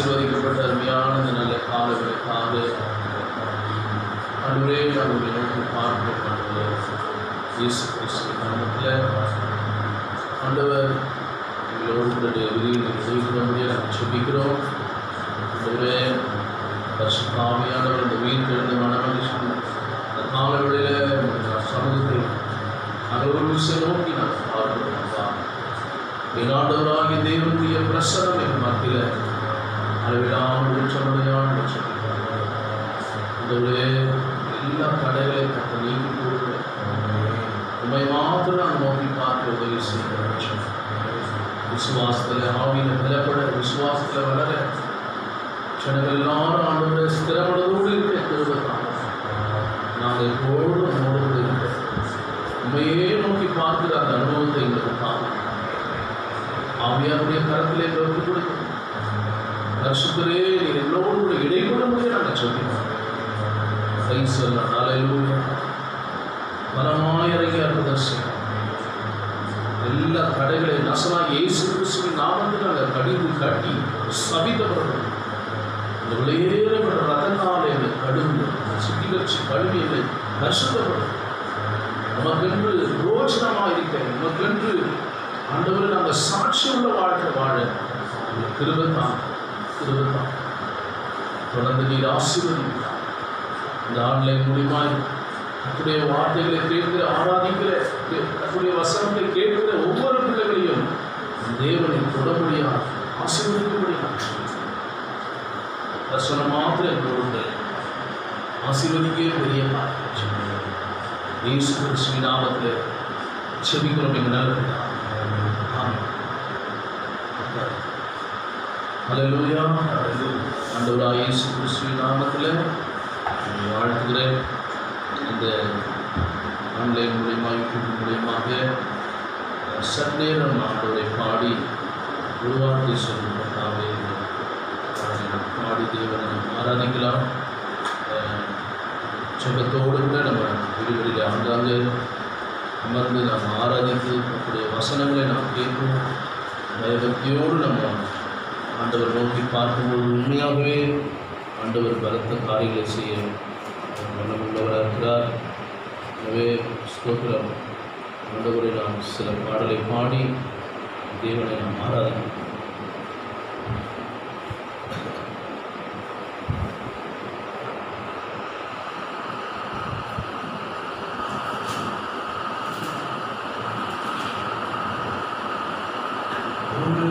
ஆசீர்வதிக்கப்பட்ட அருமையான இந்த நல்ல காலங்களுக்காக ஆண்டவரே நாங்கள் நோக்கி பார்க்கிறோம். இயேசு கிறிஸ்து நாமத்தில் ஆண்டவர் எங்களோடு விரிவுடைய நாங்கள் செபிக்கிறோம். ஆண்டவரே பரிசுத்த ஆவியானவர் இந்த உயிர் தெழுந்த மனமனுஷன் அந்த காலவெளியில் சமூகத்தை நாங்கள் நோக்கி நாங்கள் பார்க்கிறோம். ஆண்டவராகிய தேவனுடைய பிரசனம் என் மத்தியில் அளவிடாமல் உச்சமுடையான ஆண்டவரே எல்லா தடைகளையும் கட்ட நீக்கி போடுகிறேன். உண்மை மாத்திரம் நாங்கள் நோக்கி பார்க்க உதவி செய்கிறோம். விசுவாசத்தில் ஆவியில் நிலப்பட விசுவாசத்தில் வளர ஜனங்கள் எல்லாரும் ஆண்டவரை ஸ்திரமனதோடு இருக்க திருவத்தான் நாங்கள் எப்போதும் நம்மோடு இருக்க உண்மையே நோக்கி பார்க்கிற அந்த அனுபவத்தை எங்களுக்கு காணும். ஆவியாருடைய கரத்திலே நோக்கி கொடுக்கும் பரிசுத்தரே நீர் எல்லோரும் கூட இடைவிடும்போதே நாங்கள் சொல்லிடுவோம். கை சொல்ல நாளையிலூயா மனமாயிறங்கி அற்புதம் எல்லா தடைகளை நசனாக இயேசு கிறிஸ்துவின் நாமத்தில் நாங்கள் கடிந்து கட்டி சபித்தவர்கள் இந்த விளையேறப்பட்ட ரத்தனாலே கடுமை சுத்திகரிச்சு கழுவியலை நசுத்தப்படும் நமக்கென்று ரோஜனமாக இருக்க நமக்கென்று ஆண்டவரை நாங்கள் சாட்சியுள்ள வாழ்க்கை வாழ கிருபைதான் தொடர்ந்து நீர் ஆசீர்வதிக்கிறார். இந்த ஆன்லைன் மூலியமாய் தன்னுடைய வார்த்தைகளை கேட்கிற ஆராதிக்கிற தன்னுடைய வசனத்தை கேட்கிற ஒவ்வொரு பிள்ளைகளையும் தேவனை தொடர்புடையார் ஆசீர்வதிக்கப்படுகிறார். வசனம் மாத்திரம் கொடுங்க ஆசீர்வதிக்கவே பெரிய இயேசு கிறிஸ்துவின் நாமத்தில் செபிக்கிறோம். எங்கள் நல்ல ஹல்லேலூயா. ஆண்டவராகிய இயேசு கிறிஸ்துவின் நாமத்தில் வாழ்த்துகிறேன். இந்த ஆன்லைன் மூலியமாக யூடியூப் மூலியமாக சற்றேரம் ஆண்டவரை பாடி உருவாக்கி சொல்லுவதாகவே பாடி தேவனை ஆராதிக்கலாம். சுகத்தோடு கூட நம்ம விடுதலையில் ஆண்டாங்க அமர்ந்து நாம் ஆராதித்து நம்முடைய வசனங்களை நாம் கேட்போம். பயபக்தியோடு நம்ம ஆண்டவர் நோக்கி பார்க்கும்போது உண்மையாகவே ஆண்டவர் பலத்த காரியங்களை செய்ய மனமுள்ளவராக இருக்கிறார். எனவே ஸ்தோத்திரம். ஆண்டவரை நாம் சில பாடலை பாடி தேவனை நாம் ஆராதிக்கிறோம்.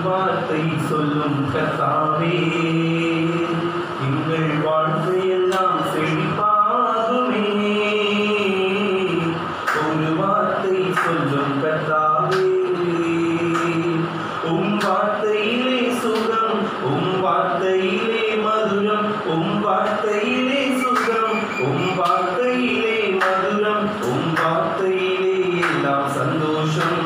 வார்த்தை சொல்லும் கர்த்தாவே எங்கள் வாழ்க்கையெல்லாம் செழிப்பாகுமே. ஒரு வார்த்தை சொல்லும் கர்த்தாவே உம் வார்த்தையிலே சுகம், உம் வார்த்தையிலே மதுரம், உம் வார்த்தையிலே சுகம், உம் வார்த்தையிலே மதுரம், உம் வார்த்தையிலே எல்லாம் சந்தோஷம்,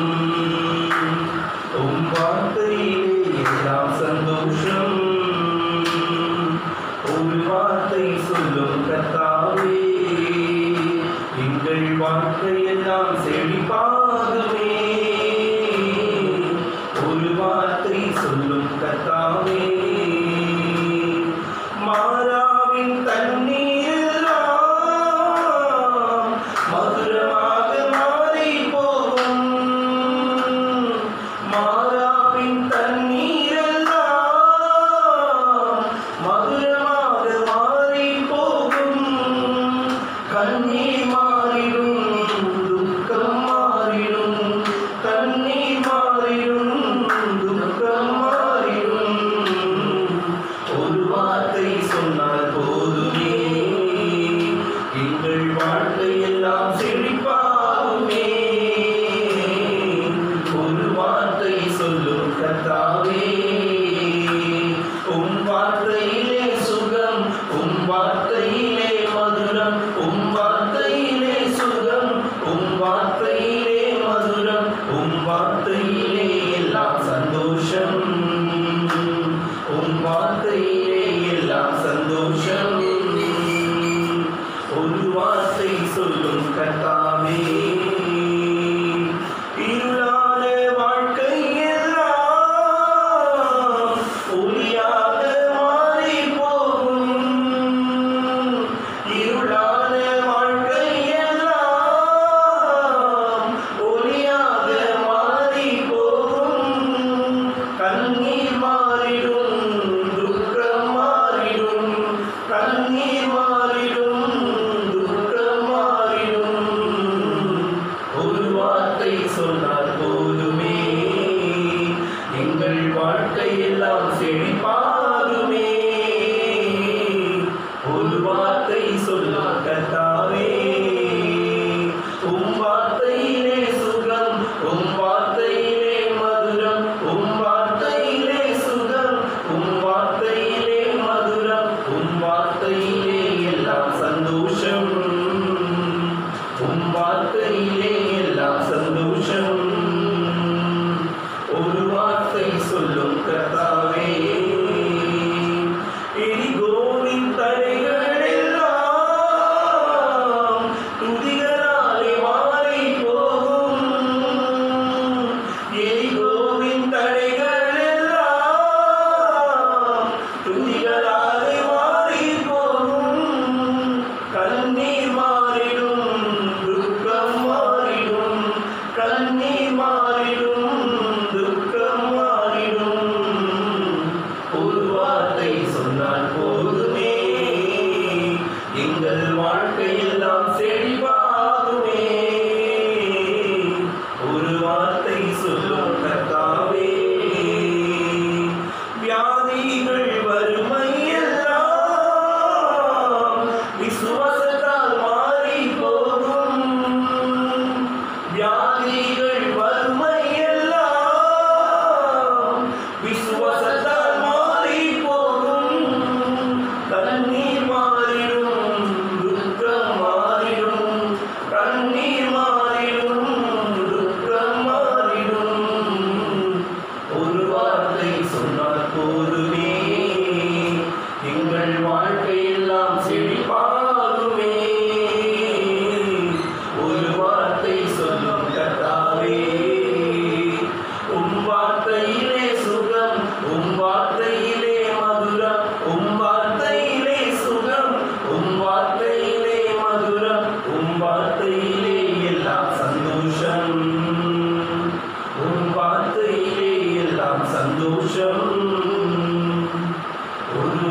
உம் வார்த்தையிலே எல்லாம் சந்தோஷம். ஒரு வார்த்தை சொல்லும் கர்த்தாவே எங்கள் வாழ்க்கையெல்லாம் செழிப்பாகுமே. ஒரு வார்த்தை சொல்லும் கர்த்தாவே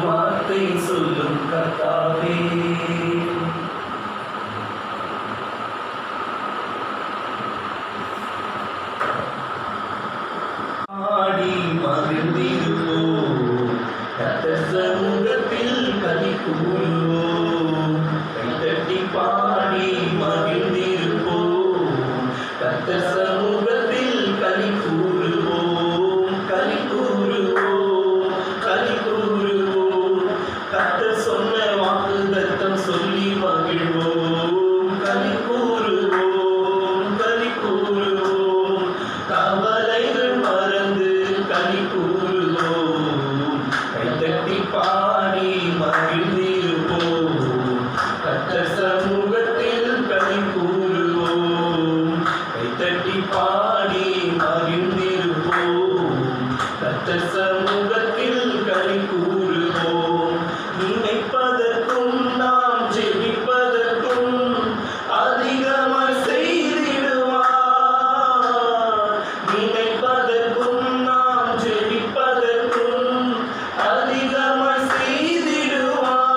வார்த்தை சொல்லும் கர்த்தாவே. ஆடி மகிழ்ந்திருப்போம், கர்த்தர் சமூகத்தில் களி கூறுவோம். கைதட்டி பாடி மகிழ்ந்திருப்போம், கர்த்தர் சமூகத்தில் களி கூறுவோம். களி கூறுவோம், களி கூறுவோம். கர்த்தர் சொன்ன வாக்குத்தத்தம் சொல்லி மகிழ்வோம். களி கூறுவோம், களி கூறுவோம். கவலைகள் மறந்து களி கூறுவோம். கைதட்டி பாடி மகிழ்ந்திருப்போம், கர்த்தர் சமூகத்தில் களி கூறுவோம். கைதட்டி பாடி மகிழ்ந்திருப்போம், கர்த்தர் சமூகத்தில் களி கூறுவோம். நினைப்பதற்கும் நாம் ஜெபிப்பதற்கும் அதிகமாய் செய்திடுவார். நினைப்பதற்கும் நாம் ஜெபிப்பதற்கும் அதிகமாய் செய்திடுவார்.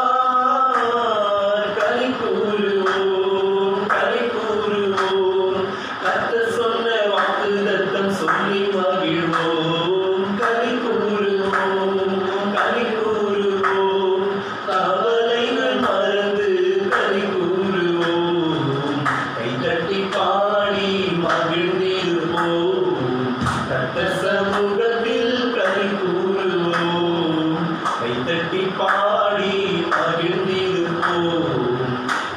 களி கூறுவோம், களி கூறுவோம். கர்த்தர் சொன்ன வாக்குத்தத்தம் சொல்லி மகிழ்வோம். களி கூறுவோம், களி கூறுவோம். கவலைகள் மறந்து களி கூறுவோம். கைதட்டி பாடி மகிழ்ந்திருப்போம், கர்த்தர் சமூகத்தில் களி கூறுவோம். கைதட்டி பாடி மகிழ்ந்திருப்போம்,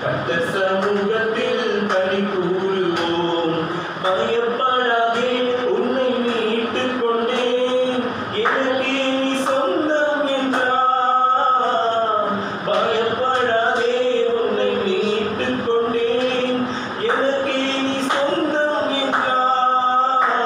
கர்த்தர் சமூகத்தில் களி கூறுவோம். பயப்படாதே, உன்னை மீட்டுக் கொண்டேன், எனக்கே நீ சொந்தம் என்றார். பயப்படாதே, உன்னை மீட்டுக் கொண்டேன், எனக்கே நீ சொந்தம் என்றார்.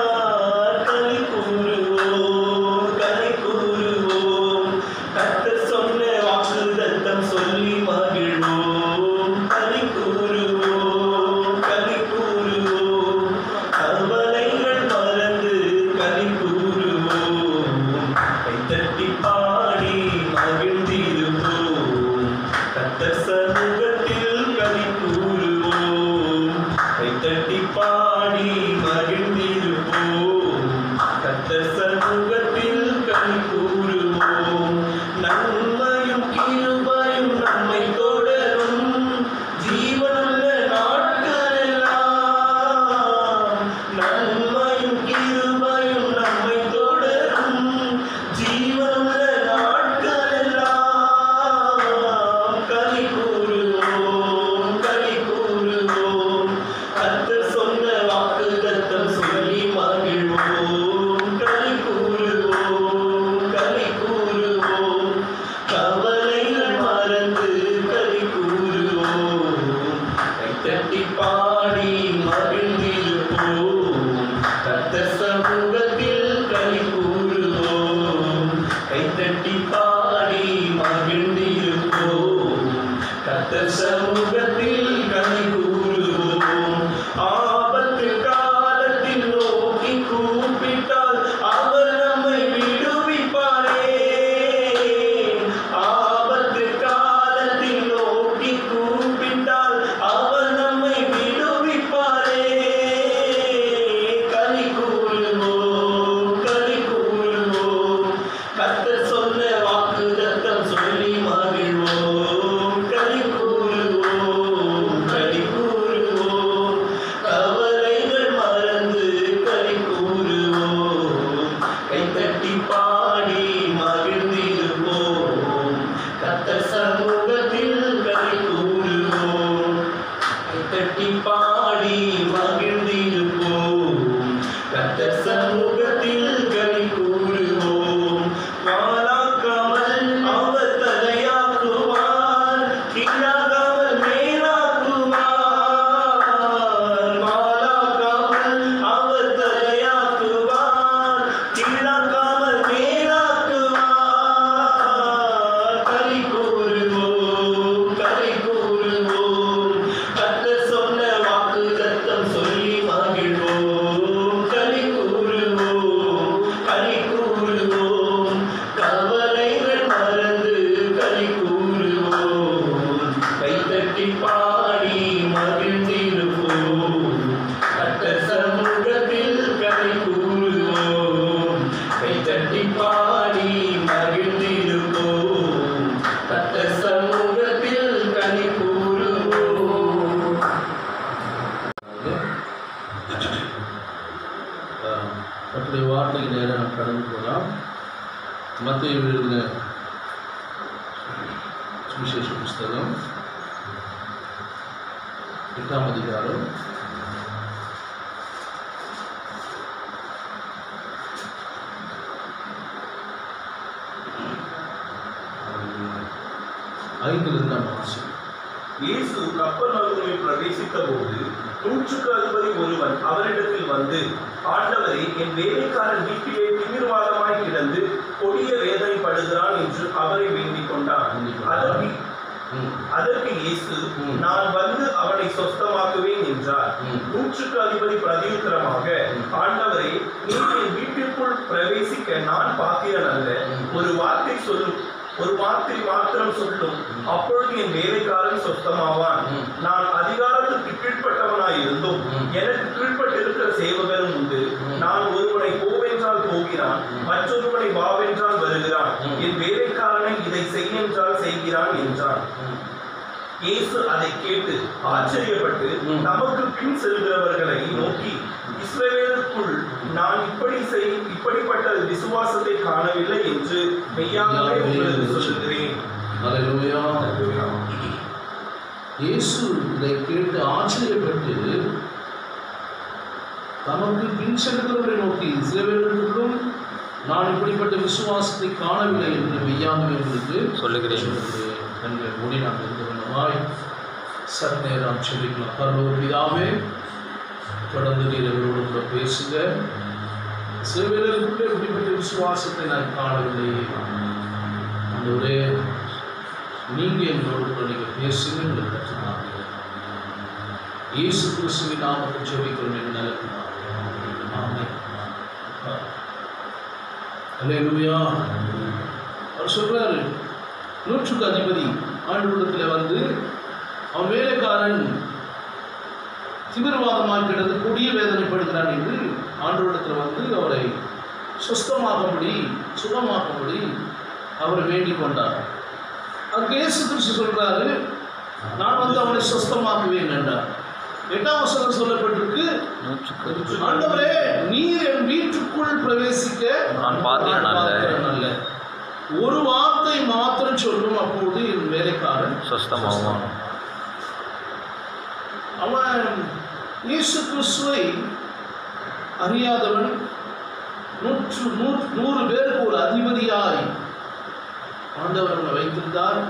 களி கூறுவோம், களி கூறுவோம். கர்த்தர் சொன்ன வாக்குத்தத்தம் சொல்லி மகிழ்வோம். களி கூறுவோம், களி கூறுவோம். கவலைகள் மறந்து களி கூறுவோம். கைதட்டி பாடி மகிழ்ந்திருப்போம், கர்த்தர் சமூகத்தில் களி கூறுவோம். கைதட்டி பாடி மகிழ்ந்திருப்போம், கர்த்தர் சமூகத்தில் களி கூறுவோம். நன்மையும் கிருபையும் நம்மை தொடரும், ஜீவனுள்ள நாட்களெல்லாம். நன்மையும் கிருபையும் நம்மை தொடரும், ஜீவனுள்ள நாட்களெல்லாம். களி கூறுவோம், களி கூறுவோம். கர்த்தர் சொன்ன வாக்குத்தத்தம் சொல்லி மகிழ்வோம். களி கூறுவோம், களி கூறுவோம். கவலைகள் மறந்து களி கூறுவோம். கைதட்டி பாடி மகிழ்ந்திருப்போம், கர்த்தர் சமூகத்தில் களி கூறுவோம். கைதட்டி பாடி மகிழ்ந்திருப்போம், கர்த்தர் சமூகத்தில் களி கூறுவோம். ஆபத்து காலத்தில் நோக்கி கூப்பிட்டால் அவர் நம்மை விடுவிப்பாரே. ஆபத்து காலத்தில் நோக்கி கூப்பிட்டால் அவர் நம்மை விடுவிப்பாரே. களி கூறுவோம், களி கூறுவோம். கர்த்தர் சொன்ன வாக்குத்தத்தம் சொல்லி மகிழ்வோம். களி கூறுவோம், மத்தேயு எழுதின சுவிசேஷ புஸ்தகம் 8ஆம் அதிகாரம் 5 நாம் வாசிப்போம். இயேசு கப்பர்நகூமில் பிரவேசித்த போது 100க்கு அதிபதி ஒருவன் அவரிடத்தில் வந்து, ஆண்டவரே, என் வேலைக்காரன் வீட்டிலே திமிர்வாதமாய் கிடந்து கொடிய வேதனைப்படுகிறான் என்று அவரை வேண்டிக் கொண்டான். அதற்கு இயேசு, நான் வந்து அவனை சொஸ்தமாக்குவேன் என்றார். 100க்கு அதிபதி பிரதியுத்தரமாக, ஆண்டவரே, நீர் என் வீட்டிற்குள் பிரவேசிக்க நான் பாத்திரன் அல்ல. ஒரு வார்த்தை மாத்திரம் சொல்லும், அப்பொழுது என் வேலைக்காரன் சொஸ்தமாவான். நான் அதிகாரத்துக்கு கீழ்ப்பட்டவனாய் இருந்தும் எனக்கு கீழ்ப்பட்டிருக்கிற சேவகரும் உண்டு. நான் ஒருவனை போவென்றால் போகிறான், மற்றொருவனை வாவென்றால் வருகிறான். என் வேலைக்காரனை இதை செய்யென்றால் செய்கிறான் என்றான். இயேசு அதை கேட்டு ஆச்சரியப்பட்டு நமக்கு பின் செல்கிறவர்களை நோக்கி, இஸ்ரவேலுக்குள் நான் இப்படிப்பட்ட விசுவாசத்தை காணவில்லை என்று மெய்யாகவே உங்களுக்கு சொல்கிறேன். அல்லேலூயா. இயேசு இதை கேட்டு ஆச்சரியப்பட்டு தமக்கு பின் செல்கிறவரை நோக்கி, இஸ்ரவேலுக்குள்ளும் நான் இப்படிப்பட்ட விசுவாசத்தை காணவில்லை என்று மெய்யாகவே உங்களுக்கு சொல்லுகிறேன். கண்களை மூடி நாம் இருந்து வேண்டுமாய் சற்றே நாம் சொல்லிக்கலாம். பரலோக பிதாவே, தொடர்ந்து நீர் எங்களோடு கூட பேசுங்க. சிறுவர்களுக்குள்ளே இப்படிப்பட்ட விசுவாசத்தை நான் காணவில்லை. ஆண்டவரே, நீங்க எங்களோடு கூட நீங்கள் பேசுங்க, எங்களுக்கு கற்றுனாங்க. இயேசு கிறிஸ்துவின் நாமத்தை ஜெபிக்கிறோம் என்று நல்ல ஆமென். அல்லேலூயா. அவர் சொல்றாரு, 100க்கு அதிபதி ஆண்டவரிடத்தில் வந்து, அவன் வேலைக்காரன் திமிர்வாதமாக கிடந்து கொடிய வேதனைப்படுகிறான் என்று ஆண்டவரிடத்தில் வந்து அவரை சுஸ்தமாகும்படி சுகமாகும்படி அவரை வேண்டிக் கொண்டார். அதுக்கு இயேசு கிறிஸ்து சொல்றாரு, நான் வந்து அவனை சுஸ்தமாக்குவேன் என்றார். 8ஆம் வசனம் சொல்லப்பட்டிருக்கு, ஆண்டவரே, நீர் என் வீட்டுக்குள் பிரவேசிக்க நான் பாத்திரன் அல்ல. ஒரு வார்த்தை மாத்திரம் சொல்லும், அப்போது என் வேலைக்காரன் சுஸ்தமாவான். அவன் இயேசு கிறிஸ்துவை அறியாதவன், 100 பேருக்கு ஒரு அதிபதியாய் ஆண்டவர் அவனை வைத்திருந்தார்.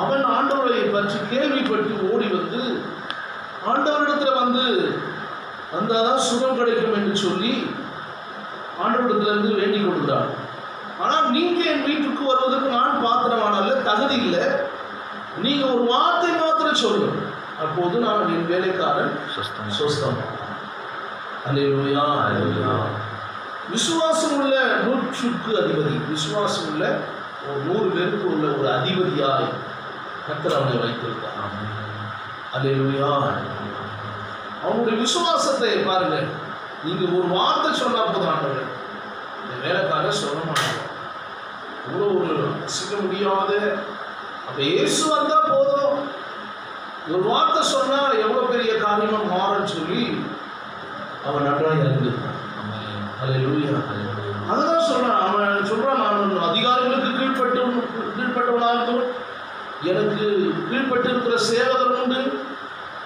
அவன் ஆண்டவரை பற்றி கேள்விப்பட்டு ஓடி வந்து ஆண்டவரிடத்தில் வந்தாதான் சுகம் கிடைக்கும் என்று சொல்லி ஆண்டவரிடத்திலிருந்து வேண்டிக் கொள்கிறான். ஆனால் நீங்க என் வீட்டுக்கு வருவதற்கு நான் பாத்திரமானல்ல, தகுதி இல்லை. நீங்க ஒரு வார்த்தை மாத்திரம் சொல்லும், அப்போது நான் என் வேலைக்காரன் சுஸ்தம். அல்லேலூயா. விசுவாசம் உள்ள 100க்கு அதிபதி, விசுவாசம் உள்ள 100 பேருக்கு உள்ள ஒரு அதிபதியாய் கர்த்தர் அவனை வைத்திருக்கிறார். அல்லேலூயா. அவனுடைய விசுவாசத்தை பாருங்க. நீங்க ஒரு வார்த்தை சொன்னா போதும், ஆண்டவரே, இந்த வேலைக்காரன் சொல்ல மாட்டாங்க. இவ்வளோ ஒரு அசிக்க முடியாத, அப்ப இயேசு வந்தா போதும், ஒரு வார்த்தை சொன்னா எவ்வளவு பெரிய காரியமா மாறும்னு சொல்லி அவன் நன்றாக அறிந்திருக்கான். அல்லேலூயா. அதுதான் சொல்றான். அவன் சொல்றான், நான் அதிகாரிகளுக்கு கீழ்ப்பட்டவனாகவும் எனக்கு கீழ்ப்பட்டு இருக்கிற சேவகர் உண்டு.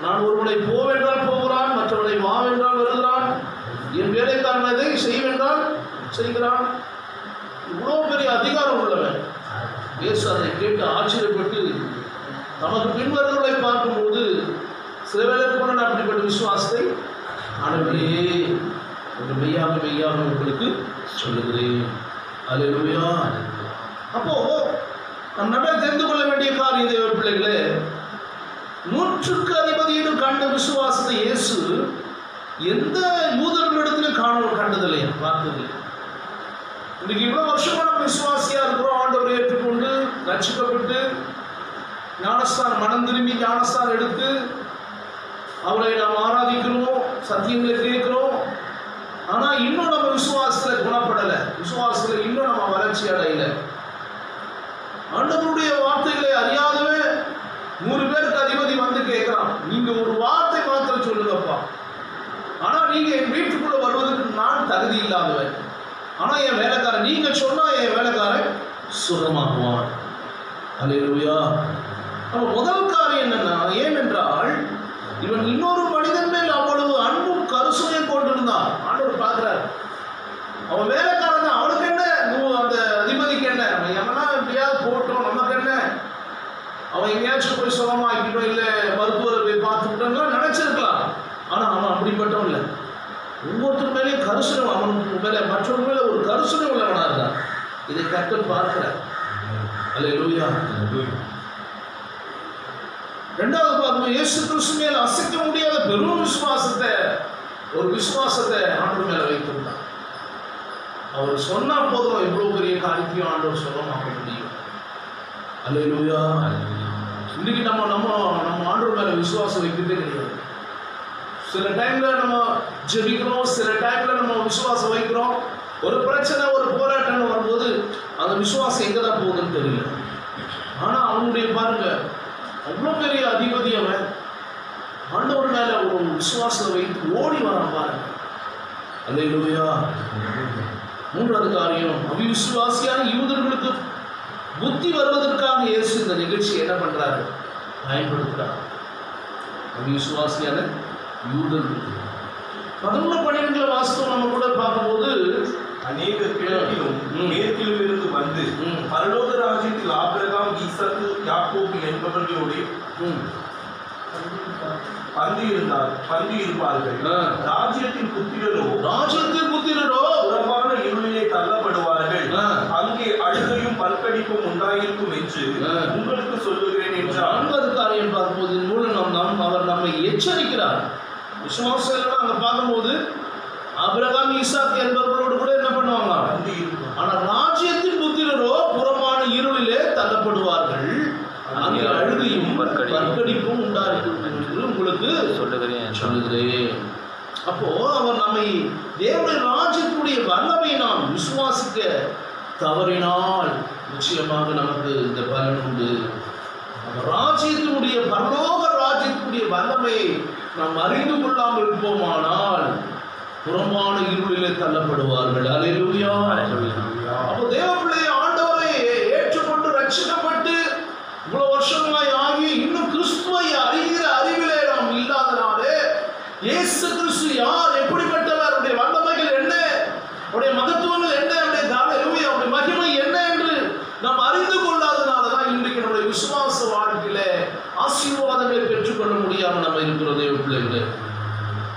நான் ஒருவனை போவென்றால் போகிறான், மற்றவனை வாவென்றால் வருகிறான். என் வேலைக்காரனை செய்வென்றால் செய்கிறான். இவ்வளோ பெரிய அதிகாரம் உள்ளவன். இயேசு அதை கேட்டு ஆச்சரியப்பட்டு நமக்கு பின்வருவர்களை பார்க்கும்போது, சில வேளைக்கு கூட நான் அப்படிப்பட்ட விசுவாசத்தை ஆண்டவரே என்று மெய்யாக உங்களுக்கு சொல்லுகிறேன். அல்லேலூயா. அப்போ நம் நன்றாக தெரிந்து கொள்ள வேண்டிய காரியம் தேவ பிள்ளைகளே, 100க்கு அதிபதியிடம் கண்ட விசுவாசத்தை இயேசு எந்த யூதர்களிடத்திலும் கண்டதில்லை, பார்த்ததில்லை. இன்னைக்கு இவ்வளவு வருஷமா நம்ம விசுவாசியா இருக்கிறோம். ஆண்டவரை ஏற்றுக்கொண்டு ரட்சிக்கப்பட்டு ஞானஸ்தானம், மனம் திரும்பி ஞானஸ்தானம் எடுத்து அவரை நாம் ஆராதிக்கிறோம், சத்தியங்களை கேட்கிறோம். ஆனா இன்னும் நம்ம விசுவாசத்துல குணப்படலை, விசுவாசத்துல இன்னும் நம்ம வளர்ச்சி அடையலை. ஆண்டவருடைய வார்த்தைகளை அறியாதவே 100 பேருக்கு அதிபதி வந்து கேட்கிறான், நீங்க ஒரு வார்த்தை மாத்திரம் சொல்லுங்கப்பா. ஆனா நீங்க என் வீட்டுக்குள்ள வருவதற்கு நான் தகுதி இல்லாதவன். ஆனா என் வேலைக்காரன், நீங்க சொன்னா என் வேலைக்காரன் சுகமாகுவான். அல்லேலூயா. அப்ப முதல் காரியம் என்னன்னா, ஏனென்றால் இவன் இன்னொரு மனிதன் மேல் அவ்வளவு அன்பும் கருசனையும் கொண்டிருந்தான். ஆண்டவர் பார்க்கிறார். அவன் வேலைக்காரன் தான், அவனுக்கு என்ன, அந்த அதிபதிக்கு என்ன, அவன் எவனா எப்படியாவது போட்டோம், நமக்கு என்ன, அவன் எங்கேயாச்சும் போய் சுகமாக்கிட்டோம், இல்லை மருத்துவரை போய் பார்த்துக்கிட்டோம்லாம் நினைச்சிருக்கலாம். ஆனா அவன் அப்படிப்பட்டவன் இல்லை. ஒவ்வொருத்தர் மேலேயும் கருசனை, அவனுக்கு மேல மற்றவங்க மேல ஒரு கருசனை உள்ளவனா இருந்தான். இதை கர்த்தர் பார்க்கிறார். அல்லேலூயா. இரண்டாவது பார்க்கும்போது இயேசு கிறிஸ்து மேல அசைக்க முடியாத பெரும் விசுவாசத்தை, ஒரு விசுவாசத்தை ஆண்டவர் மேல வைத்திருந்தார். அவர் சொன்னா போதும், எவ்வளவு பெரிய காரியத்தையும் ஆண்டவர் சொல்லமாக்க முடியும். அல்லேலூயா. இன்னைக்கு நம்ம நம்ம நம்ம ஆண்டவர் மேல விசுவாசம் வைக்கிறதே கிடையாது. சில டைம்ல நம்ம ஜெபிக்கிறோம், சில டைம்ல நம்ம விசுவாசம் வைக்கிறோம். ஒரு பிரச்சனை, ஒரு போராட்டம் வரும்போது அந்த விசுவாசம் எங்க தான் போகுதுன்னு தெரியல. ஆனா அவனுடைய பாருங்க, அவ்வளவு பெரிய அதிபதி அவன், ஆண்டவர் மேல ஒரு விசுவாசத்தை வைத்து ஓடி வரான் பாருங்க. அல்லேலூயா. மூன்றாவது காரியம், அவிசுவாசியான யூதர்களுக்கு புத்தி வருவதற்காக இயேசு இந்த நிகழ்ச்சி என்ன பண்றாரு, பயன்படுத்துறார். அவிசுவாசியான யூதர்களுக்கு 11-12 வாசகம் நம்ம கூட பார்க்கும்போது, அநேகர் கிழக்கிலும் மேற்கிலும் இருந்து வந்து பரலோக ராஜ்யத்தில் ஆபிரகாம், ஈசாக்கு, யாக்கோபு என்பவர்களோடு பந்தி இருப்பார்கள். ராஜ்யத்தின் புத்திரரோ புறமான இருளிலே தள்ளப்படுவார்கள். அங்கே அழுகையும் பல்கடிப்பும் உண்டாயிருக்கும் என்று உங்களுக்கு சொல்லுகிறேன் என்றார். 4வது காரியம் பார்க்கும்போது மூலம் அவர் நம்மை எச்சரிக்கிறார். விசுவாசம் அங்க பார்க்கும்போது ஆபிரகாம், ஈசாக்கு என்பவர்களோடு கூட என்ன பண்ணுவாங்க, ஆனா ராஜ்யத்தின் புத்திரரோ புறமான இருளிலே தள்ளப்படுவார்கள். அங்கே அழுகையும் பற்கடிப்பும் உண்டாயிருக்கும் என்று உங்களுக்கு சொல்லுகிறேன். அப்போ அவர் நம்மை தேவனுடைய ராஜ்யத்தினுடைய வல்லமை நாம் விசுவாசிக்க தவறினால் நிச்சயமாக நமக்கு இந்த பலன் உண்டு. ராஜ்யத்தினுடைய, பரலோக ராஜ்யத்தினுடைய வல்லமையை நாம் அறிந்து கொள்ளாமல் இருப்போமானால் புறமான இருளிலே தள்ளப்படுவார்கள். அல்லேலூயா. அப்போ தேவ பிள்ளையை ஆண்டவரை ஏற்றுக்கொண்டு ரட்சிக்கப்பட்டு இவ்வளவு வருஷங்களாய் ஆகி இன்னும் கிறிஸ்துவை அறிகிற அறிவிலே நாம் இல்லாதனாலே, இயேசு கிறிஸ்து யார், எப்படிப்பட்டவர், அவருடைய வல்லமைகள் என்ன, அவருடைய மகத்துவங்கள் என்ன, அவருடைய மகிமை என்ன என்று நாம் அறிந்து கொள்ளாதனாலதான் இன்றைக்கு நம்முடைய விசுவாச வாழ்க்கையில ஆசீர்வாதங்களை பெற்றுக்கொள்ள முடியாமல் நம்ம இருக்கிற தேவ பிள்ளைகளே.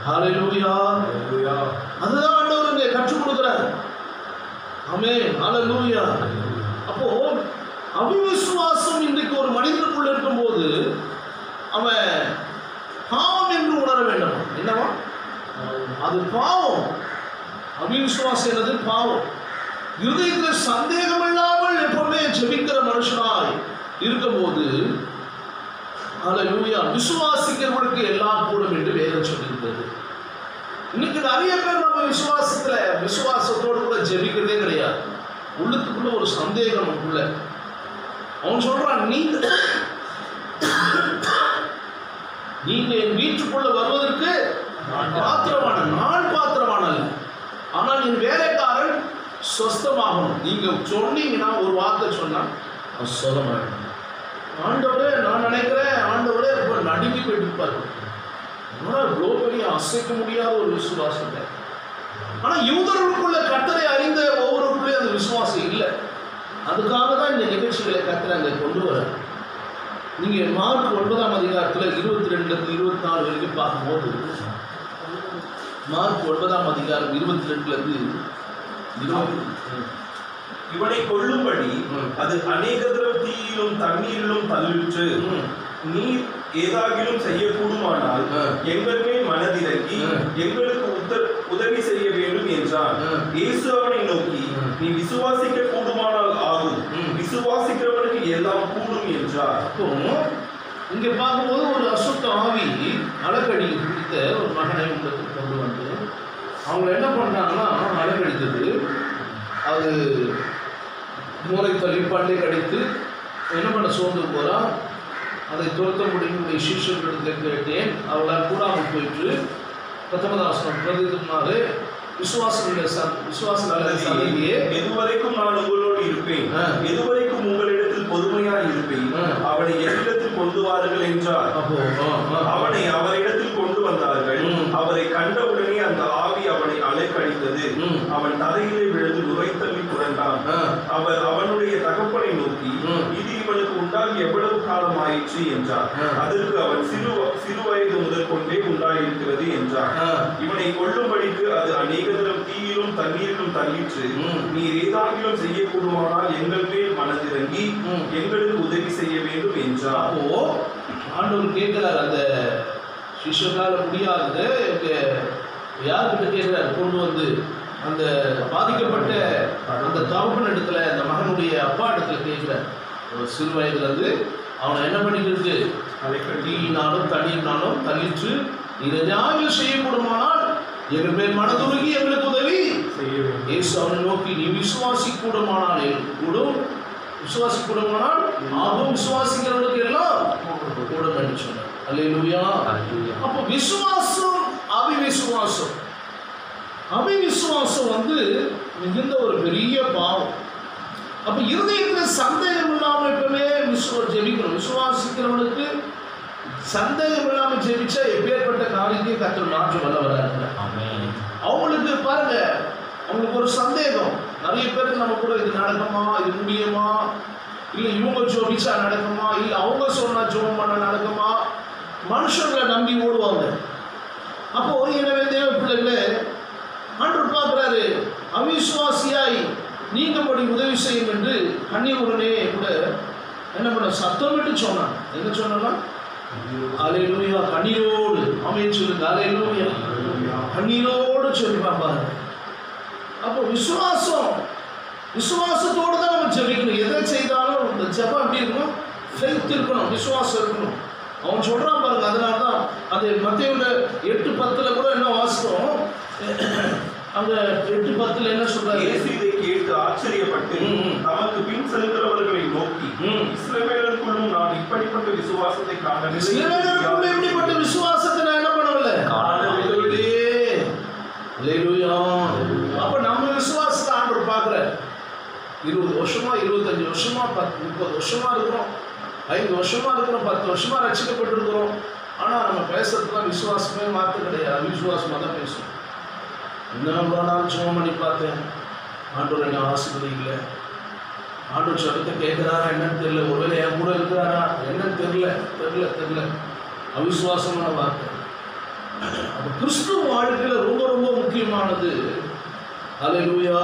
ஹல்லேலூயா. அதுதான் ஆண்டவர் இங்கே கற்றுக் கொடுக்கிறார். ஆமென். ஹல்லேலூயா. அப்போ அவிசுவாசம் இன்றைக்கு ஒரு மனிதனுக்குள்ள இருக்கும்போது அவன் பாவம் என்று உணர வேண்டும். என்னவா அது? பாவம். அவிசுவாசம் என்னது? பாவம். இருதயத்தில் சந்தேகம் இல்லாமல் எப்பவுமே ஜெபிக்கிற மனுஷனாய் இருக்கும்போது, ஹல்லேலூயா, விசுவாசிக்கிறவர்களுக்கு எல்லாம் கூடும் என்று வேதம் சொல்லியிருக்கிறது. இன்னைக்கு நிறைய பேர் நம்ம விசுவாசத்தோடு கூட ஜெபிக்கிறதே கிடையாது. உள்ளத்துக்குள்ள ஒரு சந்தேகம் நமக்குள்ள. அவன் சொல்றான், நீங்க என் வீட்டுக்குள்ள வருவதற்கு நான் பாத்திரமான அல்ல, ஆனால் என் வேலைக்காரன் சொஸ்தமாகணும். நீங்க சொன்னீங்கன்னா, ஒரு வார்த்தை சொன்னா சொந்தமாகணும். ஆண்டவரே, நான் நினைக்கிறேன் ஆண்டவரே ரொம்ப நடுங்கி போயிட்டு இருப்பாரு. இவ்வளோ பெரிய அசைக்க முடியாத ஒரு விசுவாசத்தை. ஆனா யூதர்களுக்குள்ள கர்த்தரை அறிந்த ஒவ்வொருவருக்குள்ளேயும் அந்த விசுவாசம் இல்லை. அதுக்காக தான் இந்த நிகழ்ச்சிகளை கர்த்தர் அங்கே கொண்டு வர. நீங்க மார்க் 9ஆம் அதிகாரத்தில் 22-24 வரைக்கும் பார்க்கும்போது, மார்க் 9ஆம் அதிகாரம் 22 இவனை கொல்லும்படி அது அநேக தரம் தீயிலும் தண்ணீரிலும் தள்ளிற்று. நீர் ஏதாகிலும் செய்யக்கூடுமானால் எங்கள் மேல் மனதிறங்கி எங்களுக்கு உதவி செய்ய வேண்டும் என்றான். இயேசு அவனை நோக்கி, நீ விசுவாசிக்க கூடுமானால் ஆகும், விசுவாசிக்கிறவனுக்கு எல்லாம் கூடும் என்றார். இங்க பார்க்கும்போது ஒரு அசுத்த ஆவி அலக்கடி பிடித்த ஒரு மகனை உங்களுக்கு கொண்டு வந்து அவங்க என்ன பண்றாங்கன்னா, அலக்கடித்தது அது மூளை தள்ளி பல்லை கடித்து என்ன பண்ண சோர்ந்து போறா. அதை துரத்த முடியும் சீஷர்களிடத்தில் கேட்டேன், அவளால் கூடாமல் போயிட்டு 19ஆம் வசனம் பிரதித்தினாலே விசுவாச சந்ததியே, எதுவரைக்கும் நான் உங்களோடு இருப்பேன், எதுவரைக்கும் உங்களிடத்தில் பொறுமையாய் இருப்பேன், அவனை என்னிடத்தில் கொண்டு வாருங்கள் என்றார். அவனை அவரிடத்தில் கொண்டு வந்தார்கள். அவரை கண்டவுடனே அந்த ஆவி அவனை அலைக்கழித்தது. அவன் தரையிலே விழுந்து நுரைத்தள்ளி புரண்டான். அவர் அவனுடைய தகப்பனை நோக்கி, இது இவனுக்கு உண்டாகி எவ்வளவு காலம் ஆயிற்று என்றார். அதற்கு அவன் சிறு வயது முதல் கொண்டே உண்டாயிருக்கிறது என்றார். இவனை கொல்லும்படிக்கு அது அநேக தரம் தீயிலும் தண்ணீரிலும் தள்ளிற்று. நீர் ஏதாகிலும் செய்யக்கூடுமானால் எங்கள் மேல் மனதிறங்கி எங்களுக்கு உதவி செய்ய வேண்டும் என்றார். அப்போ ஆண்டவர் கேட்கிறார், அந்த சிஷ்யர்களால் முடியாது யார்கிட்ட கேட்கிறார், கொண்டு வந்து அந்த பாதிக்கப்பட்ட அந்த தகப்பன் இடத்துல, அந்த மகனுடைய அப்பா இடத்துல கேட்கிறார். ஒரு சிறு வயதுல இருந்து அவனை என்ன பண்ணிட்டு தீயினாலும் தண்ணீர்னாலும் தள்ளிற்று. இதை செய்யக்கூடுமானால் எங்கள் பேர் மனதுருகி எங்களுக்கு உதவி இயேசு அவனை நோக்கி, நீ விசுவாசிக்கூடுமானால் கூடும், விசுவாசிக்கூடுமானால் ஆகும், விசுவாசிக்கிறவனுக்கு எல்லாம் கூடும் என்று சொன்னார். அல்லேலூயா. அப்போ விசுவாசம் அவிவிசுவாசம், அவிவிசுவாசம் மிகுந்த ஒரு பெரிய பாவம். அப்ப இருதயத்தில் சந்தேகம் இல்லாமல் எப்பவுமே ஜெபிக்கணும். விசுவாசிக்கிறவனுக்கு சந்தேகம் இல்லாமல் ஜெபிச்சா எப்பேற்பட்ட காரியத்தையும் கர்த்தர் மாற்ற வல்லவராக. அவங்களுக்கு பாருங்க, அவங்களுக்கு ஒரு சந்தேகம். நிறைய பேருக்கு நம்ம கூட இது நடக்குமா, இது முடியுமா, இல்லை இவங்க ஜோபிச்சா நடக்குமா, இல்லை அவங்க சொன்னா ஜோம் பண்ண நடக்குமா, மனுஷங்களை நம்பி ஓடுவாங்க. அப்போ எனவே தேவ பிள்ளைகளே, ஆண்டவர் பார்க்கிறாரு, அவிசுவாசியாய் நீங்கபடி உதவி செய்யும் என்று கண்ணீருடனே கூட என்ன பண்ண சத்தமிட்டு சொன்னான். என்ன சொன்னா, அல்லேலூயா, கண்ணீரோடு ஆமென் சொல்லுங்க. அல்லேலூயா, கண்ணீரோடு சொல்லி பாருங்க. அப்போ விசுவாசத்தோடு தான் நம்ம ஜெபிக்கணும். எதை செய்தாலும் இந்த ஜெபம் எப்படி இருக்கணும், ஃபெய்த் இருக்கணும், விசுவாசம் இருக்கணும். அவன் சொல்றான் பாருங்க. அதனால தான் அது மத்தேயுல 8:10 கூட என்ன வாசித்தோம், அந்த 8:10 என்ன சொல்றாரு, இயேசு இதை கேட்டு ஆச்சரியப்பட்டு தமக்கு பின் செல்கிறவர்களை நோக்கி, இஸ்ரவேலருக்குள்ளும் நான் இப்படிப்பட்ட விசுவாசத்தை காணவில்லை. இஸ்ரவேலருக்குள்ள இப்படிப்பட்ட விசுவாசத்தை நான் என்ன பண்ணவில்லை, காணவில்லை. அல்லேலூயா. அப்ப நம்ம விசுவாசத்தை ஆண்டவர் பார்க்கிறார். 20 வருஷமா 25 வருஷமா 30 வருஷமா இருக்கிறோம், 5 வருஷமா இருக்கிறோம், 10 வருஷமா ரட்சிக்கப்பட்டிருக்கிறோம். ஆனா நம்ம பேசுறதுலாம் விசுவாசமே மாற்ற கிடையாது, அவிசுவாசமா தான் பேசுவோம். இன்னும் நாள் சும்மா பண்ணி பார்த்தேன், ஆண்டவர் என்ன ஆசீர்வதிக்கல, ஆண்டவர் சொல்றதை கேட்கிறாரா என்னன்னு தெரியல, ஒருவேளை என் கூட இருக்கிறாரா என்னன்னு தெரியல. அவிசுவாசமான வார்த்தை. அப்ப கிறிஸ்துவ வாழ்க்கையில ரொம்ப ரொம்ப முக்கியமானது அல்லேலூயா,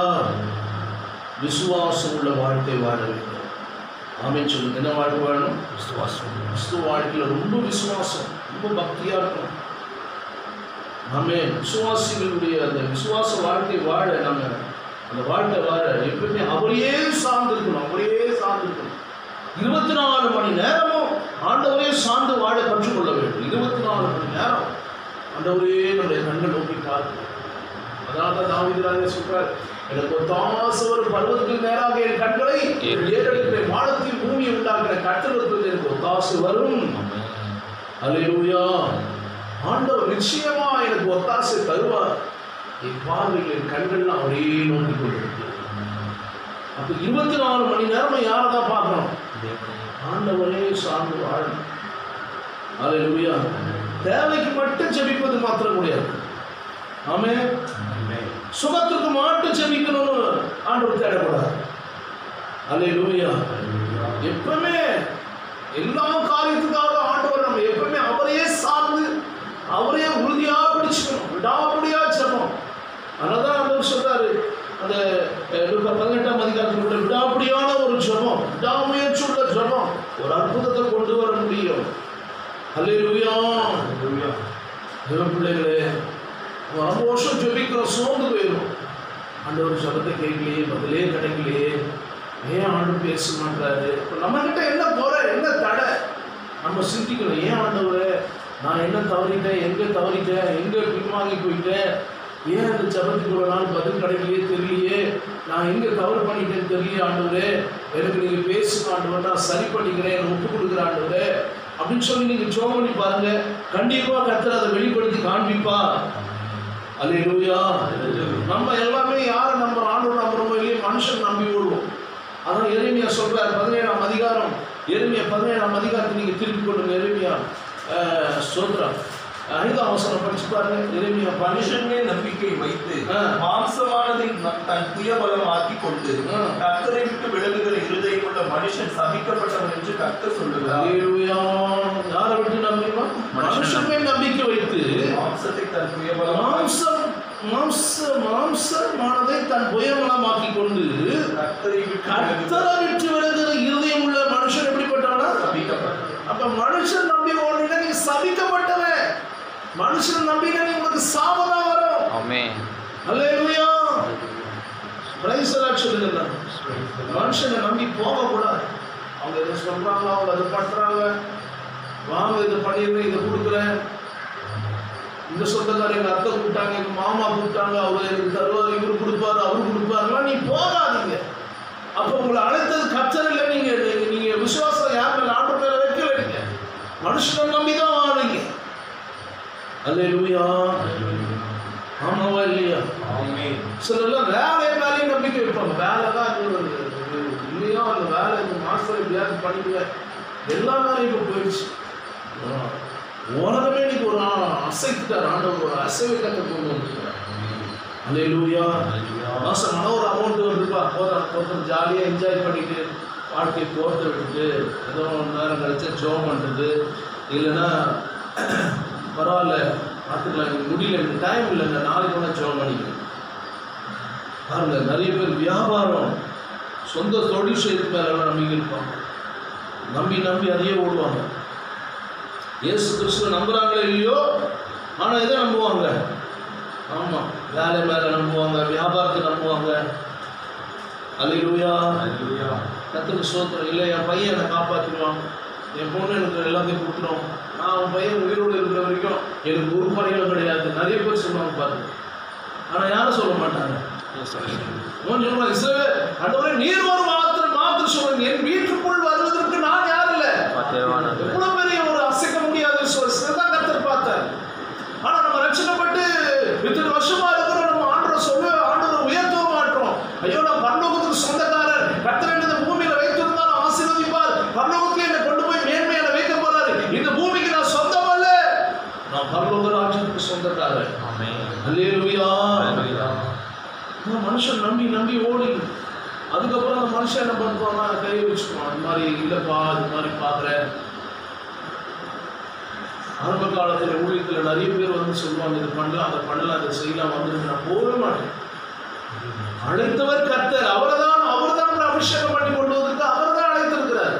விசுவாசம் உள்ள வாழ்க்கை வாழ வேண்டும். ஆமென் சொல்லுங்க. என்ன வாழ்க்கை வாழணும், விசுவாசம். கிறிஸ்துவ வாழ்க்கையில ரொம்ப விசுவாசம், ரொம்ப பக்தியா இருக்கணும். ஆமென். விசுவாசிகளுடைய அந்த விசுவாச வாழ்க்கை வாழ, நம்ம அந்த வாழ்க்கை வாழ எப்பவுமே அவரையே சார்ந்திருக்கணும், 24 மணி நேரமும் ஆண்டவரே சார்ந்து வாழ கற்றுக்கொள்ள வேண்டும். 24 மணி நேரம் ஆண்டவரே நம்முடைய கண்கள் நோக்கி பார்க்கணும். அதனால தான் தாவீது ராஜா சொல்றார், எனக்கு ஒத்தாசை வரும் பர்வதத்துக்கு நேராக என் கண்களை ஏறெடுக்கிறேன், வானத்தில் பூமியை உண்டாக்குற கர்த்தரிடத்தில் எனக்கு ஒத்தாசை வரும். அல்லேலூயா. ஆண்டவர் நிச்சயமா எனக்கு ஒத்தாசை தருவார். என் பார்வையில் என் கண்கள்லாம் அவரே நோக்கி கொண்டிருக்கு. அப்ப 24 மணி நேரம் யாரதான் பார்க்கணும், ஆண்டவரே சார்ந்து வாழணும். அல்லேலூயா. தேவைக்கு மட்டும் ஜெபிப்பது மாத்திரம் முடியாது. ஆமென். சுகத்துக்கு மட்டும் ஜெபிக்கணும்னு ஆண்டவர் தேடக்கூடாது. அல்லேலூயா. எப்பவுமே எல்லா காரியத்துக்காக ஆண்டவர் நம்ம எப்பவுமே அவரையே சார்ந்து அவரே உறுதியா பிடிச்சுக்கணும், விடாமடியா ஜெபம். அதனாலதான் ஆண்டவர் சொல்றாரு, அந்த 18ஆம் அதிகாரத்தில் விடாப்படியான ஒரு ஜெபம், விடாமுயற்சியுள்ள ஜெபம் ஒரு அற்புதத்தை கொண்டு வர முடியும். அல்லேலூயா. தேவ பிள்ளைகளே, ரொம்ப வருஷம் ஜெபிக்கிறோம், சோர்ந்து போயிடும். ஆண்டவர் ஜெபத்தை கேட்கலையே, பதிலே கிடைக்கலையே, ஏன் ஆண்டவர் பேச மாட்டாரு. இப்போ நம்ம கிட்ட என்ன குறை, என்ன தடை, நம்ம சிந்திக்கணும். ஏன் ஆண்டவரே நான் என்ன தவறிட்டேன், எங்கே பின்வாங்கி போயிட்டேன், ஏன் அந்த ஜெபத்துக்கு ஒரு நாள் பதில் கிடைக்கலையே தெரியலையே, நான் எங்கே தவறு பண்ணிட்டேன்னு தெரியலையே ஆண்டவரே, எனக்கு நீங்கள் பேசுங்க ஆண்டவர், நான் சரி பண்ணிக்கிறேன், ஒப்பு கொடுக்குறேன் ஆண்டவரே அப்படின்னு சொல்லி நீங்கள் ஜெபம் பண்ணி பாருங்க. கண்டிப்பாக கர்த்தர் அதை வெளிப்படுத்தி காண்பிப்பா. அல்லேலூயா. நம்ம எல்லாமே யாரை நம்புறோம்? ஆண்டவரை நம்புறோமோ இல்லையே, மனுஷன் நம்பி ஓடுவோம். அதான் எரேமியா சொல்றார் 17ஆம் அதிகாரம். எரேமியா 17ஆம் அதிகாரத்தை நீங்க திருப்பி கொள்ளுங்க. எரேமியா சொல்றார் 5ஆம் வசனம் படிச்சு பாருங்க. எரேமியா மனுஷன் மேல் நம்பிக்கை வைத்து மாம்சமானதை தன் புயபலமாக்கி கொண்டு கர்த்தரை விட்டு விலகுகிற இருதயம் உள்ள மனுஷன் சபிக்கப்பட்டவன் என்று கர்த்தர் சொல்லுகிறார். அல்லேலூயா. யாரை விட்டு நம்பிமா? மனுஷன் மேல் நம்பிக்கை வைத்து மாம்சத்தை தன் புயபலமாக்கி மாம்சமானதை தன் புயபலமாக்கி கொண்டு கர்த்தரை விட்டு விலகுகிற இருதயம் உள்ள மனுஷன் எப்படிப்பட்டவனா? சபிக்கப்பட்டவன். அப்ப மனுஷன் நம்பி ஓடினா நீ சபிக்கப்பட்டவன். மனுஷன் நம்பினா நீ உங்களுக்கு சாபம் தான் வரும். ஆமென். அல்லேலூயா. பிரைஸ் தி லார்ட் சொல்லுங்க. மனுஷனை நம்பி போக கூடாது. அவங்க எதை சொல்றாங்க, அவங்க அதை பண்றாங்க, வாங்க இதை பண்ணிடுறேன், இதை கொடுக்குறேன், இந்த சொந்தக்காரங்க எங்க அத்தை கூப்பிட்டாங்க, எங்க மாமா கூப்பிட்டாங்க, அவர் எனக்கு தருவார், இவரு கொடுப்பாரு, அவரு கொடுப்பாருலாம் நீ போகாதீங்க. அப்போ உங்களை அழைத்தது கர்த்தர் இல்லை. நீங்க விசுவாசம் யார் மேல? ஆண்டவர் மேல வைக்கல. நீங்க மனுஷனை நம்பி தான் வாழீங்க. அல்லேலூயா. ஆமாவா இல்லையா? சிலர்லாம் வேலையை மேலேயும் நம்பிக்கை வைப்பாங்க. வேலை தான் இல்லையா, அந்த வேலை இந்த மாஸ்டர் எப்படியாவது பண்ணிடுவேன். எல்லா வேலையும் இப்போ போயிடுச்சு. உலகமே இன்னைக்கு ஒரு அசைத்துட்டார் ஆண்டவர். ஒரு அசைவை கட்ட கொண்டு வந்துருக்கார். அல்லேலூயா. மாசம் ஒரு அமௌண்ட் வந்துருப்பா, ஒருத்தர் ஜாலியாக என்ஜாய் பண்ணிட்டு வாழ்க்கையை போட்டு விட்டுட்டு ஏதோ ஒன்று நேரம் கழிச்சா ஜோம் பண்ணுறது, இல்லைன்னா பரவாயில்ல பார்த்துக்கலாம், எனக்கு முடியல, எனக்கு டைம் இல்லைங்க, நாளைக்கு ஒன்றா ஜோம் பண்ணிக்கிறேன். பாருங்க, நிறைய பேர் வியாபாரம், சொந்த தொழில் செய்து மேலாம் நம்பிக்கை இருப்பாங்க. நம்பி அதையே ஓடுவாங்க. இயேசு கிறிஸ்துவ நம்புறாங்களே இல்லையோ, ஆனால் எதை நம்புவாங்க? ஆமாம், வேலை மேலே நம்புவாங்க, வியாபாரத்தை நம்புவாங்க. அல்லேலூயா. கர்த்தருக்கு ஸ்தோத்திரம். இல்லை என் பையன் என்னை காப்பாற்றிடுவான், என் பொண்ணு எனக்கு எல்லாத்தையும் கொடுத்துடும், நான் அவன் பையன் உயிரோடு இருக்கிற வரைக்கும் எனக்கு ஒரு பணிகளும் கிடையாது. நிறைய பேர் சொல்லுவாங்க பாருங்க. ஆனால் யாரும் சொல்ல மாட்டாங்க. சொல்லுவாங்க, நீர் ஒரு மாத்திரம் சொல்லுங்க, என் வீட்டுக்குள் வருவதற்கு நான் யார் இல்லை. எவ்வளவு பெரிய ஒரு அசைக்க முடியாத தான் கர்த்தர் பார்த்தார். ஆனா நம்ம ரட்சிக்கப்பட்டு இத்தனை வருஷமா இருக்கிறோம், நம்ம ஆண்டவரை உயர்த்தவே மாட்டோம். ஐயோ, நான் பரலோகத்துக்கு சொந்தக்காரர், கர்த்தர் இந்த பூமியில வைத்திருந்தாலும் ஆசீர்வதிப்பார், பரலோகத்துல என்னை கொண்டு போய் மேன்மையில வைக்க போறாரு, இந்த பூமிக்கு நான் சொந்தம் அல்ல, நான் பரலோக ராஜ்யத்துக்கு சொந்தக்காரர். அல்லேலூயா. மனுஷன் நம்பி ஓடி, அதுக்கப்புறம் அந்த மனுஷன் என்ன பண்ணுவாங்க, கையை வச்சுக்குவான். அது மாதிரி இல்லைப்பா, அது மாதிரி பார்க்குறேன். ஆரம்ப காலத்தில் ஊழியத்தில் நிறைய பேர் வந்து சொல்லுவாங்க, இது பண்ணலாம், அதை பண்ணலாம், அதை செய்யலாம், வந்து நான் போகவே மாட்டேன். அழைத்தவர் கர்த்தர், அவர்தான் அபிஷேகம் பண்ணி கொண்டு வந்திருக்கு, அவர் தான் அழைத்திருக்கிறார்.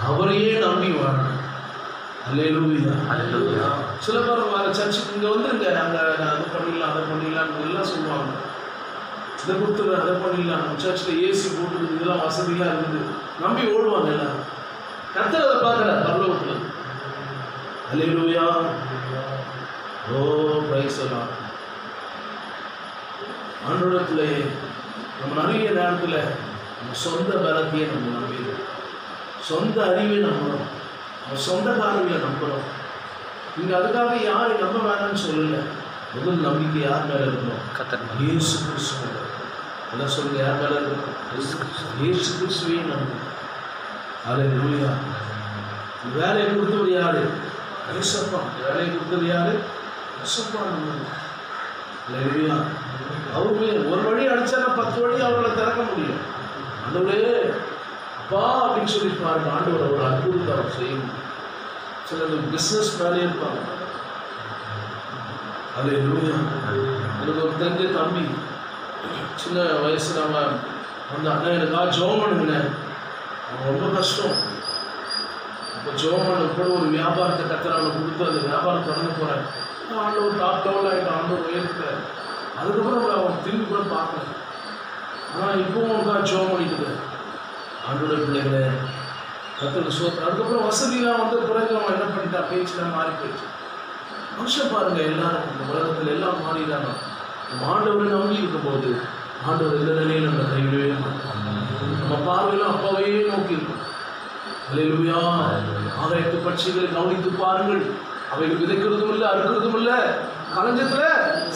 அவரையே நம்பி வாழணும். அல்லேலூயா. சில பேர் வர சர்ச்சுக்கு இங்கே வந்து அங்கே அதை பண்ணிடலாம், அதை பண்ணிடலாம் எல்லாம் சொல்லுவாங்க. இதை கொடுத்துருவேன், அதை பண்ணிடலாம், நம்ம சர்ச்சில் ஏசி போட்டு இதெல்லாம் வசதியெல்லாம் இருக்குது, நம்பி ஓடுவாங்க எல்லாம். கர்த்தர் அதை பார்க்குறார் பரலோகத்தில். அல்லேலூயா. ஓ பிரைஸ் தி லார்ட். ஆண்டவரத்திலே நம்ம நிறைய நேரத்தில் நம்ம சொந்த பலத்தையே நம்ம நம்பிடுறோம், சொந்த அறிவை நம்புகிறோம், நம்ம சொந்த காரியங்களை நம்புகிறோம். நீங்கள் அதுக்காக யாரை நம்ப வேணாம்னு சொல்லலை. முதல் நம்பிக்கை யார் மேலே இருக்கணும்? இயேசு கிறிஸ்து. எல்லாம் சொல்லுங்க, யார் மேலே இருக்கணும்? இயேசு கிறிஸ்துவே நம்பு. அல்லேலூயா. வேலையை கொடுத்தவர் யாரு? ரிஷப்பா. வேலையை கொடுத்தது யாரு? ரிஷப்பா. அல்லேலூயா. அவருமே ஒரு வழி அடிச்சாங்க, 10 வழி அவர்களை திறக்க முடியும். ஆண்டவரே அப்பா அப்படின்னு சொல்லி பாருங்க, ஆண்டவர் ஒரு அற்புதத்தை அவர் செய்யணும். சிலர் பிஸ்னஸ் மேலே இருப்பாங்க. அல்லேலூயா. எனக்கு ஒரு தெரிஞ்ச தம்பி, சின்ன வயசுல அவன் அந்த அண்ணன் எனக்காக ஜெபம் பண்ணுங்க, அவன் ரொம்ப கஷ்டம். இப்போ ஜெபம் பண்ண கூட ஒரு வியாபாரத்தை கத்துறாங்க, கொடுத்து அந்த வியாபாரம் தொடங்க போகிறேன். ஆண்டவர் டாப் லெவல் ஆகிட்டு ஆண்டவர் உயர்த்துட்டார். அதுக்கப்புறம் அவன் திரும்பி கூட பார்க்கல. ஆனால் இப்போவும் அவனுக்காக ஜெபம் பண்ணிட்டு ஆண்டோட பிள்ளைகளை கத்துறது சோத்திரம். அதுக்கப்புறம் வசதியெலாம் வந்த பிறகு அவன் என்ன பண்ணிட்டான், பேச்சுலாம் மாறி போயிடுச்சு. மனுஷன் பாருங்க, எல்லாரும் இந்த உலகத்தில் எல்லாம் மாறிடாங்க. நம்ம ஆண்டவரை நம்பி இருக்கும்போது ஆண்டவர் எந்த நிலையில் நம்ம கைவிடவே மாட்டோம். நம்ம பார்வையெல்லாம் அப்பாவே நோக்கி இருக்கும். அல்லேலூயா. ஆகாயத்து பட்சிகளை கவனித்து பாருங்கள், அவைகள் விதைக்கிறதும் இல்லை, அறுக்கிறதும் இல்லை, களஞ்சத்துல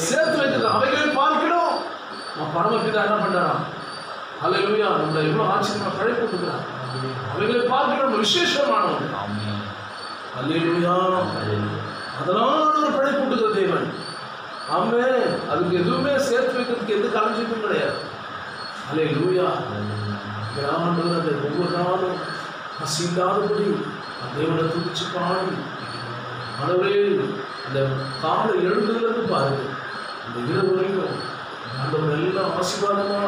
சேர்த்து வைத்தது அவைகளை பார்க்கணும். பரமபிதா என்ன பண்றாராம்? ஹல்லேலூயா, நம்மளை எவ்வளவு ஆச்சரியமா படைப்பு கொடுக்கிறார். அவைகளை பார்க்கணும், நம்ம விசேஷமானவங்க. ஹல்லேலூயா. அதனால ஒரு படைப்பு கொடுக்கிற தேவன். ஆமென். அதுக்கு எதுவுமே சேர்த்து வைக்கிறதுக்கு எந்த களஞ்சியமும் கிடையாது. ஹல்லேலூயா. ஆண்டவர் அந்த ஒவ்வொரு நாளும் பசியில்லாதபடி தேவனை துதிச்சு பாடி, ஆண்டவரே அந்த காலை எழுந்ததுலேருந்து பாருங்க அந்த இரவு வரைக்கும் ஆண்டவர் எல்லாம் ஆசீர்வாதமா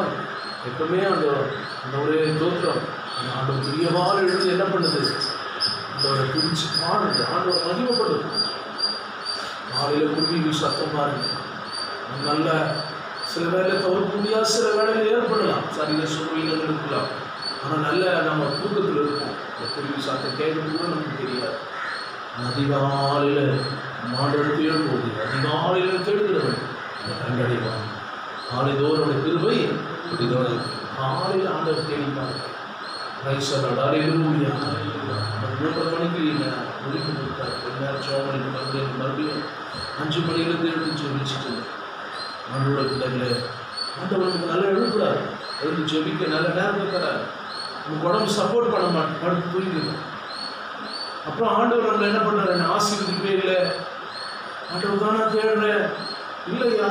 எப்பவுமே அந்த ஒரே தோற்றம் அந்த ஆண்டவர் பிரியமான எழுந்து என்ன பண்ணுது? ஆண்டவரை துதிச்சு பாடுது, ஆண்டவர் மகிமைப்படுது. காலையில் குருவி சத்தம் பாருங்க. நல்ல சில வேலை தவிர்க்க முடியாது, சில வேலையில் ஏற்படலாம், சரீர சூழ்நிலைகள் இருக்கலாம். ஆனால் நல்ல நம்ம தூக்கத்தில் இருப்போம். இந்த குருவி சத்தம் கேட்கறது கூட நமக்கு தெரியாது. அதிகாலையில் மாடெடுத்து எழும்போது அதிகாலையில் தேடுகிறவன் கண்டடைவான். காலைதோரோட கிருபை காலையில் ஆண்டவர் தேடிப்பாங்க. ரைசலாடாரியா 3 மணிக்கு முடிப்பு கொடுத்தார். கொஞ்ச நேரம் சோமணிக்கு மறுபடியும் 5 மணிலேருந்து எழுந்து ஜெபிச்சுட்டு ஆண்டோட பிள்ளைகளை ஆண்டவனுக்கு நல்லா எழுப்புறாரு. எழுந்து ஜெபிக்க நல்ல நேரம் இருக்கிறார். நமக்கு உடம்பு சப்போர்ட் பண்ண மாட்டேன், படுத்து தூங்கிடும். அப்புறம் ஆண்டவர் நம்மளை என்ன பண்ணுறாரு? ஆசீர்வதிக்கவே இல்லை. ஆண்டவர் தான் நான் தேடுறேன். இல்லையா,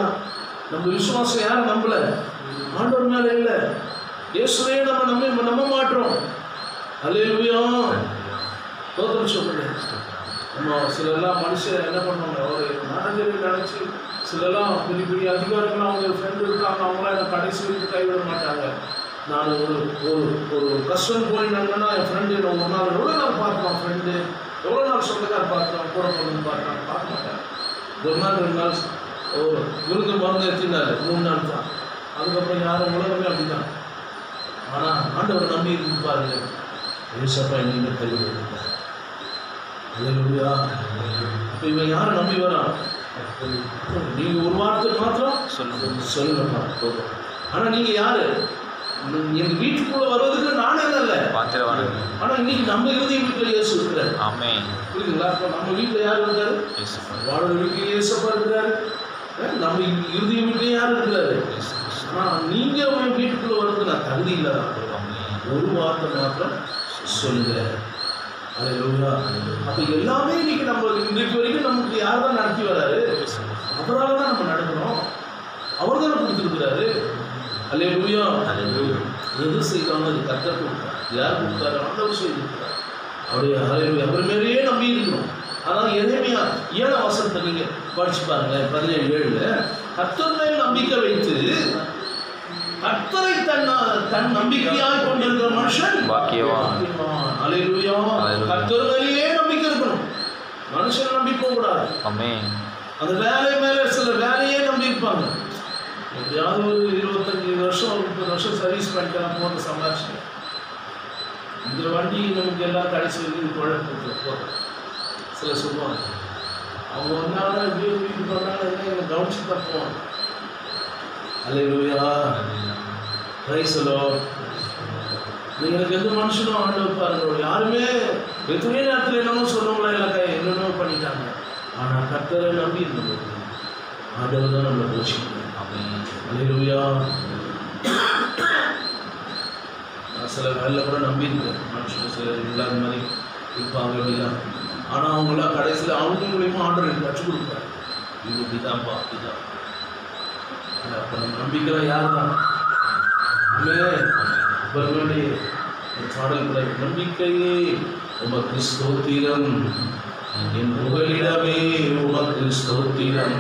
நம்ம விசுவாசம் யாரும் நம்பல, ஆண்டவர் மேலே இல்லை. இயேசுவே நம்ம நம்ப மாட்டோம். அல்லேலூயா. தோத்திரம் சொல்றேன். நம்ம சிலர்லாம் மனுஷன் என்ன பண்ணுவாங்க, ஒரு மேனேஜரை நினச்சி சிலர்லாம் பெரிய பெரிய அதிகாரிகள் அவங்க ஃப்ரெண்டு இருக்காங்க, அவங்களாம் என்னை கடைசி வரைக்கும் கைவிட மாட்டாங்க. நான் ஒரு கஷ்டம் போயினாங்கன்னா என் ஃப்ரெண்டு என்ன ஒரு நாள் எவ்வளோ நாள் பார்க்கலாம், ஃப்ரெண்டு எவ்வளோ நாள் சொந்தக்கார பார்க்கலாம், கூட பொண்ணு பார்க்கலாம், பார்க்க மாட்டேன். ஒரு நாள் 2 நாள் விருந்து மருந்து எடுத்துனாரு, 3 நாள் தான். அதுக்கப்புறம் யாரும் உலகமே அப்படிதான். ஆனால் ஆண்டவர் நம்பி இருந்து பாருங்க, ஏசப்பா நீங்கள் கைவிடுங்க. அல்லேலூயா. இப்போ இவன் யாரை நம்பி வரான்? நீங்கள் ஒரு வார்த்தை மாத்திரம் சொல்லுங்கப்பா போதும். ஆனால் நீங்கள் யாரு? எங்கள் வீட்டுக்குள்ள வருவதுக்கு நானே இல்லை, ஆனால் இன்னைக்கு நம்ம இறுதி வீட்டில் இயேசு இருக்கிறார். புரியுதுங்களா? இப்போ நம்ம வீட்டில் யார் இருக்காரு? வாழ வீட்டில் இயேசப்பா இருக்கிறாரு. நம்ம இறுதி வீட்லேயும் யார் இருக்கிறாரு? ஆனால் நீங்கள் உங்கள் வீட்டுக்குள்ள வர்றதுக்கு நான் தகுதி இல்லாதான். ஒரு வார்த்தை மாத்திரம் சொல்லுங்க. அல்லேலூயா. அப்போ எல்லாமே இன்னைக்கு நம்ம இன்றைக்கு வரைக்கும் நமக்கு யார் தான் நடத்தி வராரு? அவரால் தான் நம்ம நடக்கணும். அவர் தானே கொடுத்துருக்கிறாரு. அல்லேலூயா. எது செய்தாலும் அது கர்த்தர் கொடுத்தார். யார் கொடுத்தாரு? ஆண்டவர் செய்திருக்கிறார். அப்படியே அல்லேலூயா. அவர் மேலேயே நம்பி இருக்கணும். அதான் எரேமியா 7ஆம் வசனத்தை நீங்க படிச்சு பாருங்க. 17:7 கர்த்தர் மேல் நம்பிக்கை வைத்து கர்த்தரை தன் நம்பிக்கையாய் கொண்டிருக்கிற மனுஷன் பாக்கியவான். அல்லேலூயா. கர்த்தர் மேலேயே நம்பிக்கை இருக்கணும், மனுஷன் நம்பிக்கை கூடாது. அந்த வேலை மேல சில வேலையே நம்பி இருப்பாங்க. எப்படியாவது ஒரு 25 வருஷம் 30 வருஷம் சர்வீஸ் பண்ணிக்கலாம், போட்டு சம்பாதிச்சு இந்த வண்டி நமக்கு எல்லாம் கடைசி வரைக்கும் குழப்பம் போதும். சில சொல்லுவாங்க, அவங்க வந்தாலும் எப்படியோ வீட்டுக்கு வந்தாலும் எங்களை கவனிச்சு தப்புவாங்க. அல்லேலூயா. Praise the Lord. உங்களுக்கு எந்த மனுஷனும் ஆண்டவர் பாருங்க, யாருமே எத்தனை நேரத்தில் என்னமோ சொன்னவங்களா இல்லை என்னென்னோ பண்ணிட்டாங்க. ஆனால் கர்த்தரை நம்பி இருந்தபோது ஆண்டவர் தான் நம்மளை போஷிக்கணும். அல்லேலூயா. நான் சில வேலையில் கூட நம்பியிருக்கேன். மனுஷன் சிலர் இல்லாத மாதிரி இருப்பாங்க அப்படிலாம். ஆனால் அவங்களாம் கடைசியில் அவங்க மூலியமாக ஆண்டவர் கற்றுக் கொடுப்பாரு. இது இப்படிதான்ப்பா அப்படிதான். அப்போ நம்ம நம்பிக்கை யார் தான்? வேண்டிய பாடல் கூட, நம்பிக்கையே உமக்கு ஸ்தோத்திரம், என் புகலிடமே உமக்கு ஸ்தோத்திரம்,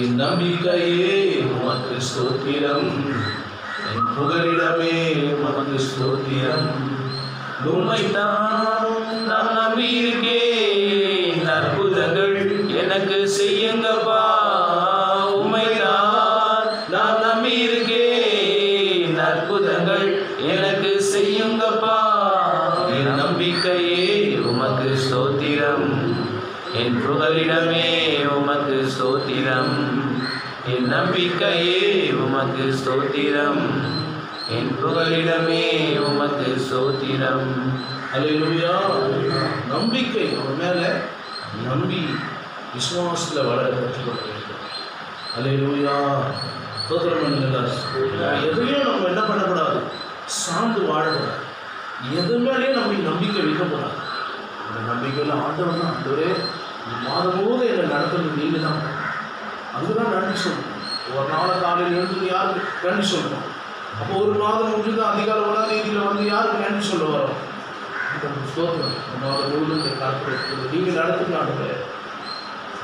என் நம்பிக்கையே உமக்கு ஸ்தோத்திரம், என் புகலிடமே உமக்கு ஸ்தோத்திரம். உம்மைத்தான் நான் நம்பியிருக்கேன், அற்புதங்கள் எனக்கு செய்யுங்கப்பா. உம்மைத்தான் நான் நம்பியிருக்கேன், அற்புதங்கள் எனக்கு செய்யுங்கப்பா. என் நம்பிக்கையே உமக்கு ஸ்தோத்திரம், என் புகலிடமே உமக்கு ஸ்தோத்திரம், என் நம்பிக்கையே உமக்கு ஸ்தோத்திரம், என் புகலிடமே உமக்கு ஸ்தோத்திரம். அல்லேலூயா. நம்பிக்கை அவர் மேல நம்பி விசுவாசத்தில் வளர கற்றுக்கொள்ள வேண்டும். அல்லேலூயா. ஸ்தோத்திரம். எதையும் நம்ம என்ன பண்ணக்கூடாது, சார்ந்து வாழக்கூடாது. எது மேலேயும் நம்ம நம்பிக்கை வைக்கக்கூடாது. அந்த நம்பிக்கையில் ஆண்டவர் தான், ஆண்டவரே மாதம் முழுவதும் என்னை நடத்துறது நீங்கள் தான், அதுதான் நன்றி சொல்லணும். ஒரு நாளை காலையில் எழுந்து யாருக்கு நன்றி சொல்லணும். அப்போ ஒரு மாதம் முடிஞ்சது அதிகாலை 1ஆம் தேதியில் வந்து யாருக்கு நன்றி சொல்ல வரோம்? ஸ்தோத்திரம். மாதம் முழுவதும் இந்த காலத்தில் நீங்கள் நடத்துனாங்க.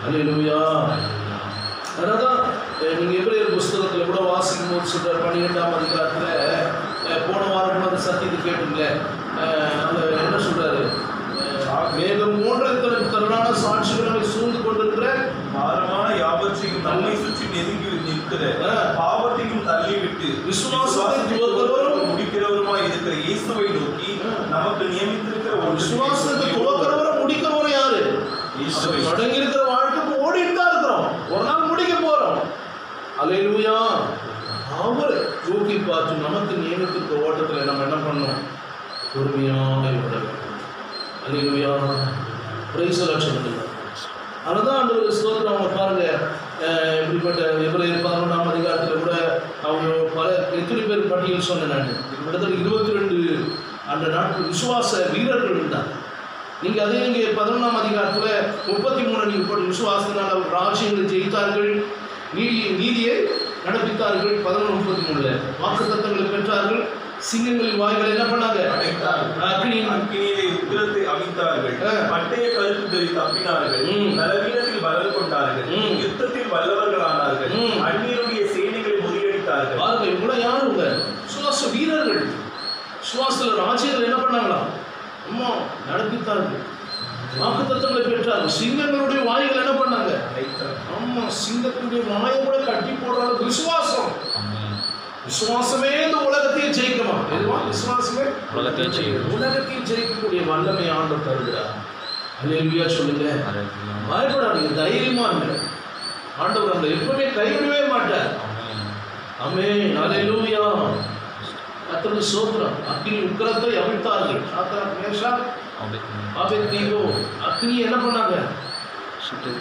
அல்லேலூயா. அதனால்தான் நீங்கள் எபிரேயர் புஸ்தகத்தில் கூட வாசிக்கும் போது சொல்கிற 12ஆம் அதிகாரத்தில் போன வாரம் அந்த சத்தியத்தை கேட்டுங்களே, அந்த என்ன சொல்கிறாரு, மேகம் போன்ற தருணான சாட்சிகளை சூழ்ந்து கொண்டிருக்கிற பாரமான யாவற்றையும் நம்மை சுற்றி நெருங்கி நிற்கிற பாவத்தையும் தள்ளிவிட்டு விசுவாசத்தை முடிக்கிறவருமாய் இருக்கிற இயேசுவை நோக்கி நமக்கு நியமித்திருக்கிற ஒரு விசுவாசத்தை துவக்கிறவரும் முடிக்கிறவரும் யாரு? தொடங்கி இருக்கிற வாழ்க்கை ஓடிட்டு தான் இருக்கிறோம், ஒரு நாள் முடிக்க போறோம். அல்லேலூயா. அவர் தூக்கி பார்த்து நமக்கு நியமித்திருக்கிற ஓட்டத்தில் நம்ம என்ன பண்ணணும்? பொறுமையாக விட வேண்டும். அல்லேலூயா. Praise the lord. அதுதான் அந்த ஸ்தோத்திரம். அவங்க பாருங்க, இப்படிப்பட்ட எபிரேயர் 11ஆம் அதிகாரத்தில் கூட அவங்க பல எத்தனை பேர் பட்டியல் சொன்னேன் நான். கிட்டத்தட்ட 22 அந்த நாட்கள் விசுவாச வீரர்கள் இருந்தார். நீங்கள் அதே இங்கே 11ஆம் அதிகாரத்தில் 33 நீங்கள் போட்டு விசுவாசத்தினால் அவர் ராஜ்யங்களை ஜெயித்தார்கள், நீதியை நடப்பித்தார்கள். 11:33 வாக்கு தத்தங்களை பெற்றார்கள், சிங்கங்களின் வாய்களை என்ன பண்ணாங்க? அக்கினியிலே உக்கிரத்தை அவித்தார்கள், பட்டய கருத்துகளை தப்பினார்கள், பலவீனத்தில் பலன் கொண்டார்கள், யுத்தத்தில் வல்லவர்களானார்கள், அந்நியருடைய சேனைகளை முறியடித்தார்கள். பாருங்க, இவங்க யாருங்க? சுவாச வீரர்கள். சுவாசத்தில் ராஜ்யங்கள் என்ன பண்ணாங்களாம்? அம்மா நடப்பித்தார்கள், வாக்கு தத்தங்களை பெற்றார்கள், சிங்கங்களுடைய வாய்கள் என்ன பண்ணாங்க? அம்மா சிங்கத்தினுடைய வாயை கூட கட்டி போடுறாங்க. விசுவாசம். விசுவாசமே இந்த உலகத்தையே ஜெயிக்குமா? விசுவாசமே உலகத்தையும் ஜெயிக்கக்கூடிய வல்லமை ஆண்டவர் தருகிறார். அல்லேலூயா சொல்லுங்க. பயப்படாதீங்க, தைரியமா இருங்க. ஆண்டவர் அந்த எப்பவுமே கைவிடவே மாட்டார். ஆமென். அல்லேலூயா. கர்த்தருக்கு ஸ்தோத்திரம். அக்கினி உக்கிரத்தை அவிழ்த்தார்கள். சாத்ராக், மேஷாக், ஆபேத்நேகோ அக்கினி என்ன பண்ணாங்க?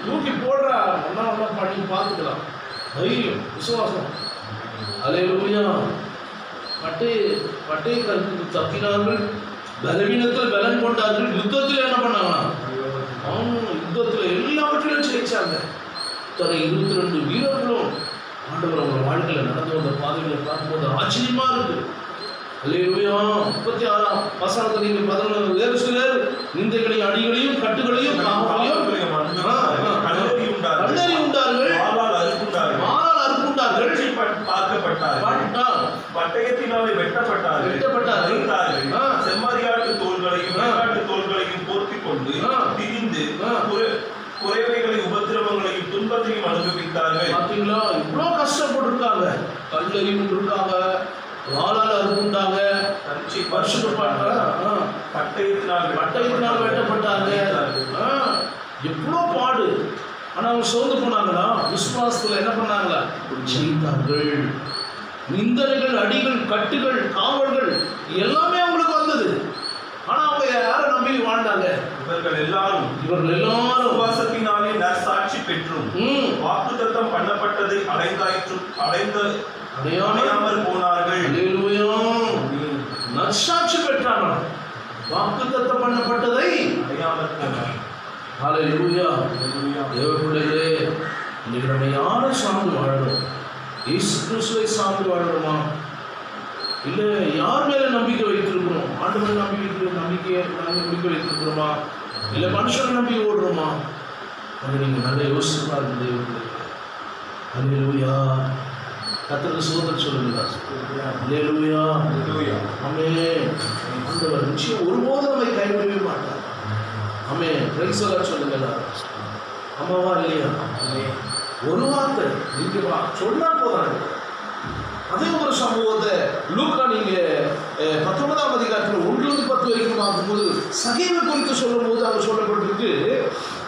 தூக்கி போடுறா, ஒன்னா பண்ணி பார்த்துக்கலாம். தைரியம், விசுவாசம். அல்லேலூயா. பட்டை கருத்துக்கு தப்பினார்கள், பலவீனத்தில் பலன் கொண்டார்கள், யுத்தத்தில் என்ன பண்ணாங்க? யுத்தத்தில் எல்லாவற்றிலும் ஜெயிச்சாங்க. 22 வீரர்களும் ஆண்டவர் அவங்க வாழ்க்கையில் நடந்து வந்த பாதைகளை பார்க்கும்போது ஆச்சரியமா இருக்கு. அல்லேலூயா. 36ஆம் வசனத்தில் நீங்கள் 11 வேறு சிலர் நிந்தைகளையும் அடிகளையும் கட்டுகளையும் கண்டறி உண்டார்கள், பட்டயத்தினாலே வெட்டப்பட்டார்கள், செம்மறியாட்டு தோள்களையும் போர்த்திக் கொண்டு திரிந்து குறைவைகளை உபத்திரவங்களையும் துன்பத்தையும் அனுபவித்தார்கள். பார்த்தீங்களா, இவ்வளோ கஷ்டப்பட்டிருக்காங்க. கல்லறி இருக்காங்க, வாளால் அறுப்புண்டாங்க, பட்டயத்தினால் வெட்டப்பட்டாங்க. எவ்வளோ பாடு. ஆனால் அவங்க சோர்ந்து போனாங்களா? விசுவாசத்தில் என்ன பண்ணாங்களா? ஜெயித்தார்கள். நிந்தனைகள், அடிகள், கட்டுகள், காவல்கள் எல்லாமே அவங்களுக்கு வந்தது. ஆனால் அவங்க யாரை நம்பி வாழ்ந்தாங்க? இவர்கள் எல்லாரும் விசுவாசத்தினாலே நற்சாட்சி பெற்றும் வாக்குத்தத்தம் பண்ணப்பட்டதை அடையாமல் போனார்கள். நற்சாட்சி பெற்றார்கள், வாக்குத்தத்தம் பண்ணப்பட்டதை அடையாமல் போனார்கள். ஹல்லேலூயா. தேவப்பிள்ளைகளே, இன்னைக்கு நம்ம யாரை சார்ந்து வாழணும்? இயேசு கிறிஸ்துவை சார்ந்து வாழணுமா? இல்லை யார் மேலே நம்பிக்கை வைத்திருக்கிறோம்? ஆண்டவரை நம்பிக்கை வைத்திருக்கிறோமா? இல்லை மனுஷனை நம்பி ஓடுறோமா? அதை நீங்கள் நல்லா யோசிச்சு பாருங்க. தேவப்பிள்ளைகளே, ஹல்லேலூயா. கர்த்தருக்கு ஸ்தோத்திரம் சொல்லுங்க. ஹல்லேலூயா. ஆமென். ஆண்டவர் நிச்சயம் ஒருபோதும் நம்மை கைவிடவே மாட்டார். ஆமென். பிரைஸ் தி லார்ட் சொல்லுங்க. அம்மாவா இல்லையா? ஒரு வார்த்தை நீங்க சொன்னா போறாங்க. அதே ஒரு சம்பவத்தை லூக்கா நீங்க 19ஆம் அதிகாரத்தில் 1-10 வரைக்கும் பார்க்கும்போது சகீவை குறித்து சொல்லும் போது அவர் சொல்லப்பட்டிருக்கு.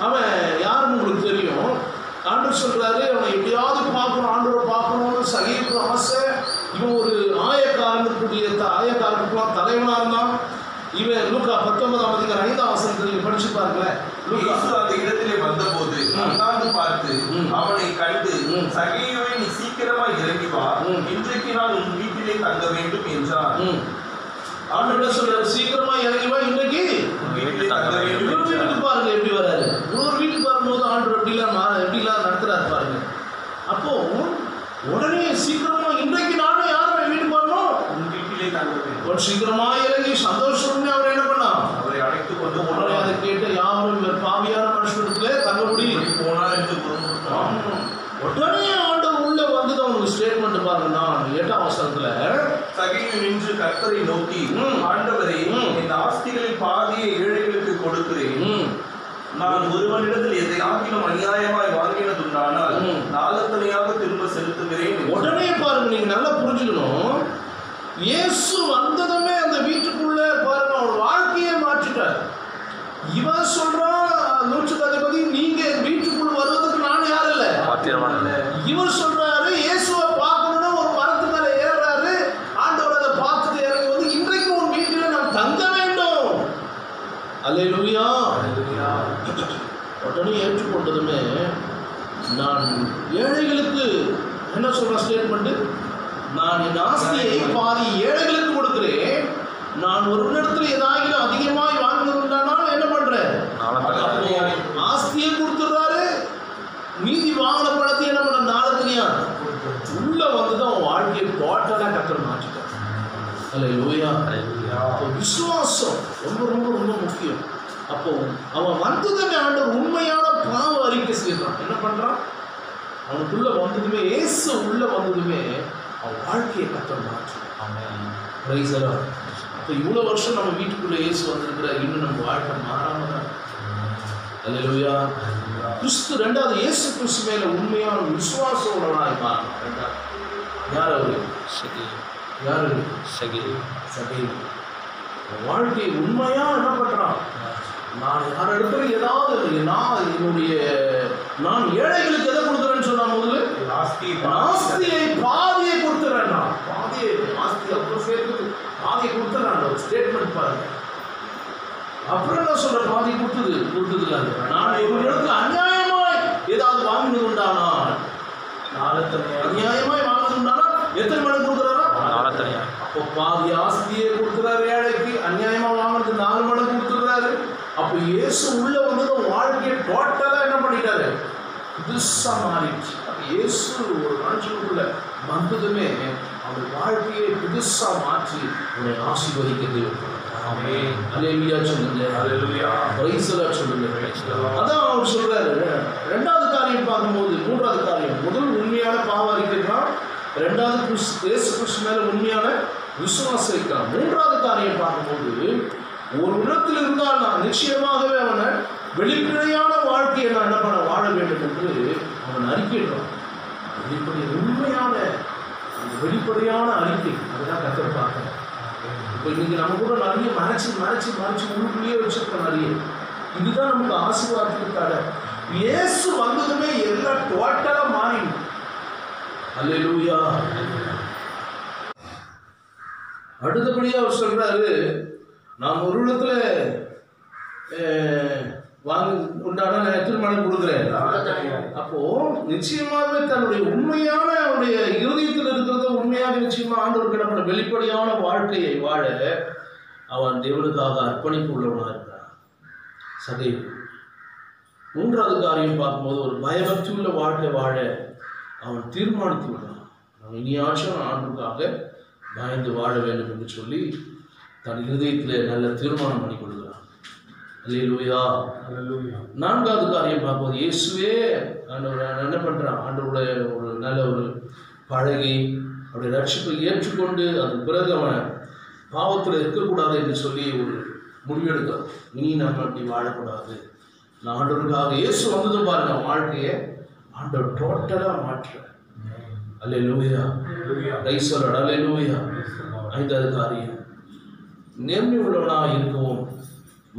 அவன் யாருன்னு உங்களுக்கு தெரியும். ஆண்டவர் சொல்றாரு, அவனை எப்படியாவது பார்க்கணும், ஆண்டவரை பார்க்கணும்னு சகீவுக்கு ஆசை. இவன் ஒரு ஆயக்காரனுக்குலாம் தலைவனாக இருந்தான். இவன் லூக்கா 19ஆம் அதிகாரம் 5ஆம் வசனத்தில் படிச்சு பாருங்களேன். இயேசு அந்த இடத்திலே வந்தபோது அண்ணாந்து பார்த்து அவனை கண்டு, சகேயுவே, நீ சீக்கிரமா இறங்கி வா, இன்றைக்கு நான் உன் வீட்டிலே தங்க வேண்டும் என்றார். ஆண்டவர் சொல்றாரு, சீக்கிரமா இறங்கி வா, இன்றைக்கு வீட்டிலே தங்க வேண்டும். வீட்டுக்கு பாருங்க எப்படி வராரு. ஒரு வீட்டுக்கு வரும்போது ஆண்டவர் எப்படிலாம் நடத்துறாரு பாருங்க. அப்போ உடனே சீக்கிரமா இன்றைக்கு நானும் யாரும் வீட்டுக்கு வரணும், உன் வீட்டிலே தங்க வேண்டும். சீக்கிரமா இறங்கி சந்தோஷமே அவர் என்ன பண்ணா, அவரை அழைத்துக் கொண்டு உடனே அதை கேட்டு யாரும் இவர் பாவியான மனுஷனுக்குள்ளே தங்கபடி போனார் என்று உடனே ஆண்டவர் உள்ள வந்து அவனுக்கு ஸ்டேட்மெண்ட் பாருங்க. நான் 8ஆம் வசனத்துல, சகேயு நின்று கர்த்தரை நோக்கி, ஆண்டவரே, இந்த ஆஸ்திகளில் பாதியை ஏழைகளுக்கு கொடுக்கிறேன். நான் ஒருவனிடத்தில் எதையாகிலும் அநியாயமாய் வாங்கினதுண்டானால் நாளத்தனையாக திரும்ப செலுத்துகிறேன். உடனே பாருங்க, நீங்க நல்லா புரிஞ்சுக்கணும். இயேசு வந்ததுமே அந்த வீட்டுக்குள்ள பாருங்க அவன் வாழ்க்கையை மாற்றிட்டார். இவன் சொல்றான், நூற்றுக்கதிபதி, நீங்க வீட்டுக்குள் வருவதற்கு நான் யாரும் இல்லை. இவர் சொல்றாரு, இயேசுவை பார்க்கணும்னா ஒரு மரத்து மேல ஏறாரு. ஆண்டவர் அதை பார்த்துட்டு இறங்கி வந்து, இன்றைக்கு உன் வீட்டில நாம் தங்க வேண்டும். அல்லேலூயா. உடனே ஏற்றுக்கொண்டதுமே நான் ஏழைகளுக்கு என்ன சொல்ற ஸ்டேட்மெண்ட், நான் என் ஆஸ்தியை பாதி ஏழைகளுக்கு கொடுக்கிறேன். நான் ஒரு இடத்துல ஏதாவது அதிகமாய் வாங்கினதுண்டானாலும் என்ன பண்றேன், ஆஸ்தியை கொடுத்துடுறாரு. மீதி வாங்கின பணத்தை என்ன பண்ண, நாளத்தனியா உள்ள வந்துதான் அவன் வாழ்க்கையை டோட்டலா கர்த்தர் மாற்றிட்டார். அல்லேலூயா. விசுவாசம் ரொம்ப ரொம்ப ரொம்ப முக்கியம். அப்போ அவன் வந்ததுமே ஆண்டவர் உண்மையான பாவ அறிக்கை செய்யறான். என்ன பண்றான், அவனுக்குள்ள வந்ததுமே, இயேசு உள்ள வந்ததுமே அவன் வாழ்க்கையை கர்த்தர் மாற்றான். அப்போ இவ்வளவு வருஷம் நம்ம வீட்டுக்குள்ள இயேசு வந்திருக்கிற, இன்னும் நம்ம வாழ்க்கை மாறாம தான். அல்லேலூயா. கிறிஸ்து ரெண்டாவது இயேசு கிறிஸ்து மேல உண்மையான விசுவாசம் உள்ளவனாய் மாறணும். யார் அவரு? யாரு? சகேயு. வாழ்க்கையை உண்மையா என்ன பண்றான், நான் யார் இடத்துல ஏதாவது நான் ஏழைகளுக்கு எதை கொடுக்குறேன்னு சொன்னா, முதல்ல ஆஸ்தியை பாதியை கொடுத்துறேன். நான் பாதியை ஆஸ்தி அப்புறம் சேர்த்து பாதியை கொடுத்துறேன். ஒரு ஸ்டேட்மெண்ட் பாருங்க. அப்புறம் என்ன சொல்ற, பாதி கொடுத்தது இல்லை. நான் ஒரு இடத்துல அநியாயமாய் ஏதாவது வாங்கினது உண்டானால், அநியாயமாய் வாங்கினது உண்டானால் எத்தனை மடங்கு கொடுக்குறாரா? அப்போ பாதி ஆஸ்தியை கொடுக்குறாரு ஏழைக்கு, அநியாயமா வாங்கினது 4 மடங்கு கொடுத்துடுறாரு. அப்போ இயேசு உள்ள வந்து வாழ்க்கையை டோட்டலா என்ன பண்ணிட்டாரு, புதுசா மாறிடுச்சு. இயேசு ஒரு மனுஷனுக்குள்ள வந்ததுமே அவன் வாழ்க்கையை புதுசா மாற்றி உன்னை ஆசீர்வதிக்கிறது. அல்லேலூயா சொல்லுங்க. சொல்லுங்க. அதான் அவர் சொல்றாரு. ரெண்டாவது காரியம் பார்க்கும்போது, மூன்றாவது காரியம், முதல் உண்மையான பாவ அறிக்கைதான், ரெண்டாவது இயேசு கிறிஸ்து மேல உண்மையான விசுவாசம் இருக்கான். மூன்றாவது காரியம் பார்க்கும்போது, ஒரு இடத்தில் இருந்தால் நான் நிச்சயமாகவே அவனை வெளிப்படையான வாழ்க்கையை நான் என்ன பண்ண வாழ வேண்டும் என்று அவன் அறிக்கையிட்டான். உண்மையான அந்த வெளிப்படையான அறிக்கை, அதுதான் கர்த்தர் பார்க்கிறேன். இப்போ இன்னைக்கு நம்ம கூட நிறைய மறைச்சு உள்ளுக்குள்ளேயே வச்சிருக்கோம் நிறைய. இதுதான் நமக்கு ஆசீர்வாதத்துக்கு தடை. இயேசு வந்ததுமே எல்லாம் டோட்டலா மாறிடும். அல்லேலூயா. அடுத்தபடியா அவர் சொல்றாரு, நான் ஒரு இடத்துல உண்டான திருமணம் கொடுக்குறேன். அப்போ நிச்சயமாகவே தன்னுடைய உண்மையான அவருடைய இருதயத்தில் இருக்கிறத உண்மையாக நிச்சயமா ஆண்டவர் கிடப்பட வெளிப்படையான வாழ்க்கையை வாழ அவன் தேவனுக்காக அர்ப்பணிப்பு உள்ளவனாக இருக்கிறான். சகேயு. மூன்றாவது காரியம் பார்க்கும்போது, ஒரு பயபக்தி உள்ள வாழ்க்கை வாழ அவன் தீர்மானித்து விடுறான். அவன் இனியாச்சும் ஆண்டுக்காக பயந்து வாழ வேண்டும் என்று சொல்லி தன் இருதயத்தில் நல்ல தீர்மானம் பண்ணி கொடுக்குறான். அல்லேலூயா. நான்காவது காரியம் பார்க்கும்போது, இயேசுவே ஆண்டவர் என்ன பண்றான், ஆண்டவருடைய ஒரு நல்ல ஒரு பழகி அவருடைய ரட்சிப்பை ஏற்றுக்கொண்டு அதன் பிறகு அவன் பாவத்தில் இருக்கக்கூடாது என்று சொல்லி ஒரு முடிவெடுக்கிறான். இனி நம்ம அப்படி வாழக்கூடாது, நான் ஆண்டவருக்காக இயேசு வந்ததும் பாருங்க வாழ்க்கையை ஆண்டவர் டோட்டலா மாற்ற. அல்லேலூயா. ரைசலோட அல்லேலூயா. ஐந்தாவது காரியம், நேர்மை உள்ளவனாக இருக்கவும்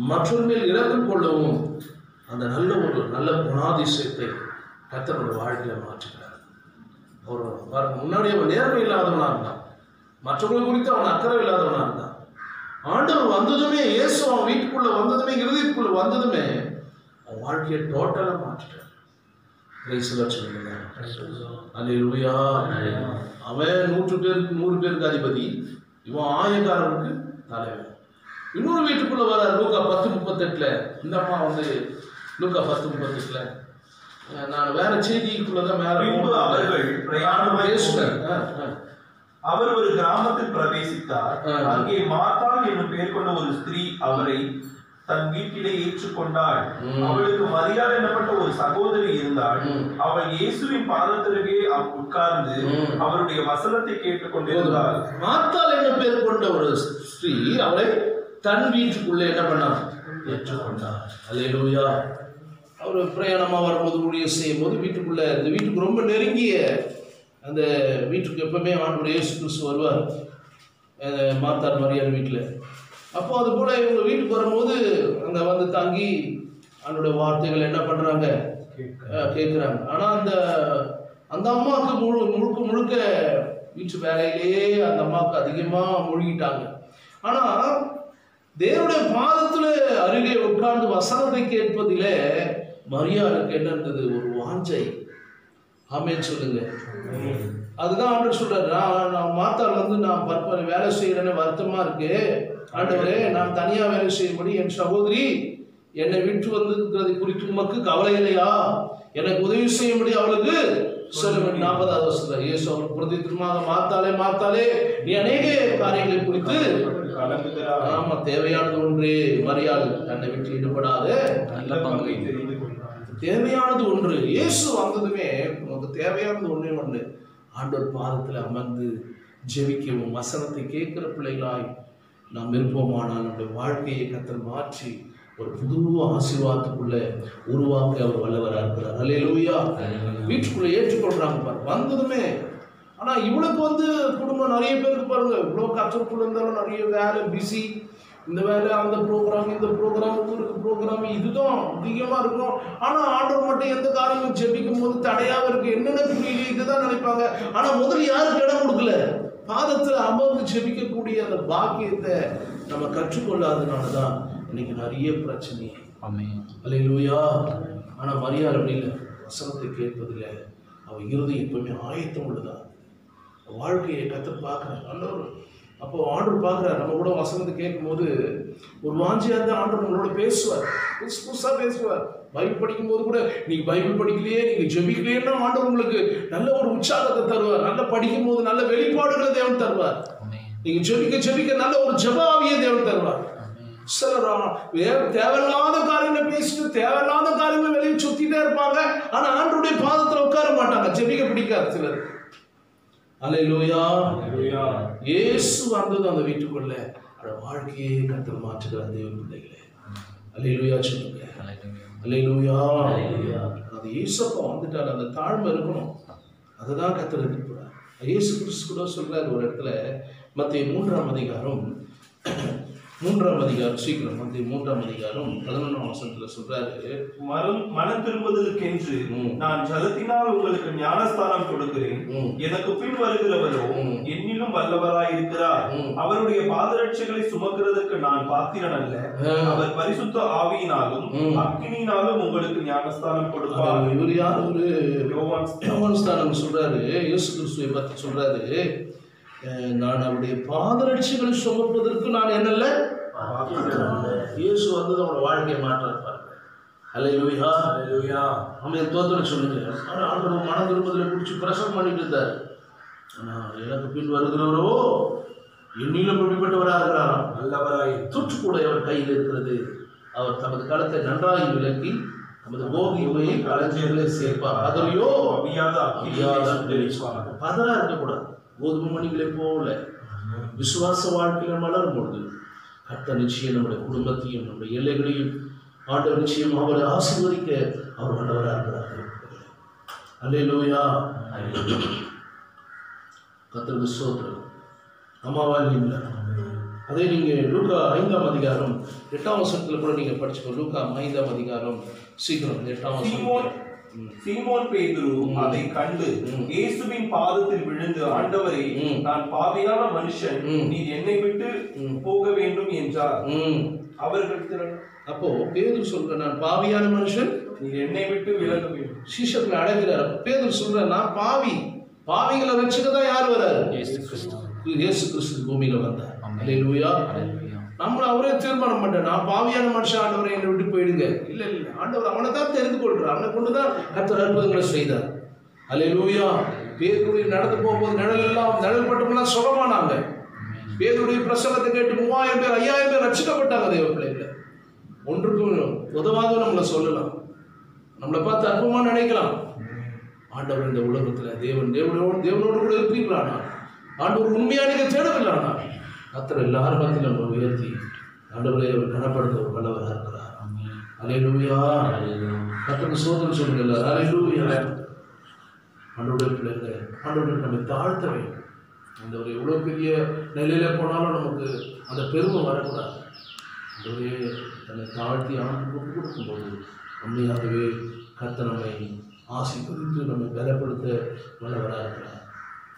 மற்றொரு மேல் இறக்கம் கொள்ளவும் அந்த நல்ல குணாதிசயத்தை கர்த்தரோட வாழ்க்கையில மாற்றுகிறார். அவர் பாருங்க, முன்னாடி அவன் நேர்மை இல்லாதவனா இருந்தான், மற்றவர்கள் குறித்து அவன் அக்கறை இல்லாதவனா இருந்தான். ஆண்டவர் வந்ததுமே, இயேசு அவன் வீட்டுக்குள்ள வந்ததுமே இருதயத்துக்குள்ள வீட்டுக்குள்ள வந்ததுமே அவன் வாழ்க்கையை டோட்டலாக மாற்றிட்டான். அல்லேலூயா. அவன் 100 பேருக்கு அதிபதி, இவன் ஆயக்காரருக்கு தலைவன். இன்னொரு வீட்டுக்குள்ள வர லூக்கா 10:38 இந்த அம்மா வந்து லூக்கா 10:38 நான் வேற செய்திக்குள்ளதான் அவர் ஒரு கிராமத்தில் பிரவேசித்தார். அங்கே மார்த்தாள் என்னும் பெயர் கொண்ட ஒரு ஸ்திரீ அவரை தன் வீட்டிலே ஏற்றுக்கொண்டாள். அவளுக்கு மரியாள் எனப்பட்ட ஒரு சகோதரி இருந்தாள். அவள் இயேசுவின் பாதத்திலே உட்கார்ந்து அவருடைய வசனத்தை கேட்டுக் கொண்டிருந்தாள். மார்த்தாள் என்ன பெயர் கொண்ட ஒரு ஸ்திரீ அவரை தன் வீட்டுக்குள்ளே என்ன பண்ணார்? ஏற்றுக்கொண்டார். அல்லேலூயா. அவர் பிரயாணமா வரும்போது ஊழியம் செய்யும் போது வீட்டுக்குள்ள, இந்த வீட்டுக்கு ரொம்ப நெருங்கிய அந்த வீட்டுக்கு எப்பவுமே ஆண்டவர் இயேசு கிறிஸ்து வருவார், மார்த்தாள் மரியாள் வீட்டில். அப்போ அது போல இவங்க வீட்டுக்கு வரும்போது அங்கே வந்து தங்கி அவனுடைய வார்த்தைகள் என்ன பண்ணுறாங்க? கேட்குறாங்க. ஆனால் அந்த அம்மாவுக்கு முழுக்க வீட்டு வேலையிலே அந்த அம்மாவுக்கு அதிகமாக மூழ்கிட்டாங்க. ஆனால் தேவனுடைய பாதத்தில் அருகே உட்கார்ந்து வசனத்தை கேட்பதிலே மரியாளுக்கு என்ன இருந்தது? ஒரு வாஞ்சை. ஆமென் சொல்லுங்க. அதுதான் ஆண்டவர் சொல்றாரு, நான் மார்த்தாள் வந்து நான் வேலை செய்யறேன்னு வருத்தமா இருக்கு ஆண்டவரே, நான் தனியா வேலை செய்யும்படி என் சகோதரி என்னை விட்டு வந்திருக்கிறது குறித்து உமக்கு கவலை இல்லையா? எனக்கு உதவி செய்யும்படி அவளுக்கு சொல்லுங்க. 40வது வசனம் இயேசு அவளுக்கு பிரதித்திரமாக, மார்த்தாளே நீ அநேக காரியங்களை குறித்து ஆமா தேவையானது ஒன்று, மரியாள் தன்னை விட்டு ஈடுபடாத நல்ல பங்கை தெரிந்து கொண்டார். தேவையானது ஒன்று. இயேசு வந்ததுமே உனக்கு தேவையானது ஒன்று, ஆண்டவர் பாதத்தில் அமர்ந்து ஜெபிக்கவும் வசனத்தை கேட்கிற பிள்ளைகளாய் நாம் இருப்போமானால் நம்முடைய வாழ்க்கையை கர்த்தர் மாற்றி ஒரு புது ஆசீர்வாதத்துக்குள்ள உருவாக்க அவர் வல்லவராக இருக்கிறார். அல்லேலூயா. வீட்டுக்குள்ள ஏற்றுக்கொள்றாங்க பாரு வந்ததுமே. ஆனா இவளுக்கு வந்து குடும்பம் நிறைய பேருக்கு பாருங்க, இவ்வளவு கஷ்டத்துக்குள்ள இருந்தாலும் நிறைய வேலை, பிஸி, இந்த வேலை, அந்த ப்ரோக்ராம், இந்த ப்ரோக்ராம், ஊருக்கு ப்ரோக்ராம், இதுதான் அதிகமா இருக்கும். ஆனா ஆண்டவர் மட்டும் எந்த காரியமும் ஜெபிக்கும் போது தடையாக இருக்கு. என்னென்ன புரியல, இதுதான் நினைப்பாங்க. ஆனா முதல்ல யாருக்கு இடம் கொடுக்கல? பாதத்துல அமர்ந்து ஜெபிக்கக்கூடிய அந்த பாக்கியத்தை நம்ம கற்றுக்கொள்ளாதனாலதான் இன்னைக்கு நிறைய பிரச்சனை. அல்லேலூயா. ஆனா மரியாள் அப்படி இல்லை, வசனத்தை கேட்பதில்லை. அவன் இருதயம் எப்பவுமே ஆயத்தம் உள்ளதா, வாழ்க்கையை கர்த்தர் பார்க்கிறார். நல்லவர். அப்போ ஆண்டவர் பார்க்குறாரு. நம்ம கூட வசனத்தை கேட்கும் போது ஒரு வாஞ்சியாக இருந்தால் ஆண்டவர் நம்மளோட பேசுவார், புதுசாக பேசுவார். பைபிள் படிக்கும் போது கூட நீங்கள் பைபிள் படிக்கலையே, நீங்கள் ஜெபிக்கலையேன்னா ஆண்டவர் உங்களுக்கு நல்ல ஒரு உற்சாகத்தை தருவார். நல்லா படிக்கும் போது நல்ல வெளிப்பாடுகளை தேவன் தருவார். நீங்கள் ஜெபிக்க நல்ல ஒரு ஜெபாவியை தேவன் தருவார். சிலர் தேவையில்லாத காரியங்களை பேசிட்டு தேவையில்லாத காரியங்களை வெளியே சுத்திட்டே இருப்பாங்க. ஆனா ஆண்டவருடைய பாதத்தில் உட்கார மாட்டாங்க, ஜெபிக்க பிடிக்காது சிலர். அல்லேலூயா. இயேசு வந்தது அந்த வீட்டுக்குள்ள வாழ்க்கையே கர்த்தர் மாற்றுகிறார் தேவ பிள்ளைகளே. அல்லேலூயா சொல்லுங்க. அல்லேலூயா. அது இயேசுப்பா வந்துட்டார், அந்த தாழ்மை இருக்கணும். அதுதான் கர்த்தர் எதிர்க்கிறார். இயேசு கிறிஸ்து கூட சொல்றாரு ஒரு இடத்துல, மத்தேயு 3ஆம் அதிகாரம் சீக்கிரம் மத்தேயு 3ஆம் அதிகாரம் 11ஆம் வசனத்துல சொல்றாரு, மனம் திரும்புவதற்கென்று நான் ஜலத்தினால் உங்களுக்கு ஞானஸ்தானம் கொடுக்கிறேன். எனக்கு பின் வருகிறவரோ என்னிலும் வல்லவராய் இருக்கிறார். அவருடைய பாதரட்சைகளை சுமக்கிறதுக்கு நான் பாத்திரன் அல்ல. அவர் பரிசுத்த ஆவியினாலும் அக்கினியினாலும் உங்களுக்கு ஞானஸ்தானம் கொடுப்பார். இவர் யார்? ஒரு யோவான் ஸ்தானம் சொல்றாரு. இயேசு கிறிஸ்துவை பற்றி சொல்றாரு, நான் அவருடைய பாதரட்சைகளை சுமப்பதற்கு நான் என்னல்ல. இயேசு வந்து அவனோட வாழ்க்கையை மாற்றார். அல்லேலூயா. அல்லேலூயா. அவன் தோத்திரம் சொல்லுங்க. ஆண்டவர் மனம் திரும்பதில் பிடிச்சி பிரசவம் பண்ணிட்டு இருந்தார். எனக்கு பின் வருகிறவரோ என்னிலும் எப்படிப்பட்டவராக இருக்கிறாராம், நல்லவராய் தூற்றுக்கூடையவர் கையில் இருக்கிறது. அவர் தமது களத்தை நன்றாய் விளக்கி நமது கோகிமையை களஞ்சியங்களை சேர்ப்பார். அதனையோ பதறா இருக்கக்கூடாது. கோதுமை மணிகளை போல விசுவாச வாழ்க்கையில் வளரும் பொழுது கர்த்தர் நிச்சயம் நம்முடைய குடும்பத்தையும் நம்முடைய எல்லைகளையும் ஆண்டவர் நிச்சயம் அவரை ஆசீர்வதிக்க அவர் வல்லவராக இருக்கிறார். அல்லேலூயா. கர்த்தருக்கு ஸ்தோத்திரம். அம்மாவால் இல்லை. அதே நீங்கள் லூக்கா 5ஆம் அதிகாரம் 8ஆம் வசனத்தில் கூட நீங்கள் படிச்சுக்கோ. லூக்கா 5ஆம் அதிகாரம் சீக்கிரம் 8ஆம் வசனம். சீமோன் பேதுரு அதை கண்டு இயேசுவின் பாதத்தில் விழுந்து, ஆண்டவரே, நான் பாவியான மனுஷன், நீர் என்னை விட்டு போக வேண்டும் என்றார். அவர்கள் அப்போ பேதுரு சொல்ற நான் பாவியான மனுஷன், நீ என்னை விட்டு விலக வேண்டும். சீஷர்களை அழைக்கிறார். பேதுரு சொல்ற நான் பாவிகளை ரட்சிக்கதான் யார் வராரு? இயேசு கிறிஸ்து பூமியில வந்தார். அல்லேலூயா. நம்மள அவரே தீர்மானம் பண்ற நான் பாவியான மனுஷன், ஆண்டவரை என்னை விட்டு போயிடுங்க. இல்ல ஆண்டவர் அவனை தான் தெரிந்து கொள்றார். அவனை கொண்டுதான் கர்த்தர் அற்புதங்களை செய்தார். அல்லேலூயா. பேதுரு நடந்து போகும்போது நிழல் பட்டவங்களாம் சுகமானாங்க. பேதுருடைய பிரசங்கத்தை கேட்டு 3000 பேர் 5000 பேர் ரட்சிக்கப்பட்டாங்க. தேவ பிள்ளைகளை ஒன்றுக்கும் உதவாத நம்மளை சொல்லலாம், நம்மளை பார்த்து அற்புதமா நினைக்கலாம். ஆண்டவர் இந்த உலகத்துல தேவனோடு கூட இருப்பீங்களானா, ஆண்டவர் உண்மையா நீங்க தேடவில்லைனா, கர்த்தர் எல்லாரும் பார்த்து நம்ம உயர்த்தி ஆண்டவரை கனப்படுத்த ஒரு வல்லவராக இருக்கிறார். அல்லேலூயா. கர்த்தருக்கு சோதனை சொல்லுங்க. அல்லேலூயா. ஆண்டவருடைய பிள்ளைகளை ஆண்டவரை நம்ம தாழ்த்த வேண்டும். அந்த ஒரு எவ்வளோ பெரிய நிலையில போனாலும் நமக்கு அந்த பெருமை வரக்கூடாது. ஆண்டவரே தன்னை தாழ்த்தி ஆண்டுக்கு ஒப்பு கொடுக்கும்போது உண்மையாகவே கர்த்தர் நம்மை ஆசீர்வதித்து நம்மை பலப்படுத்த வல்லவராக இருக்கிறார்.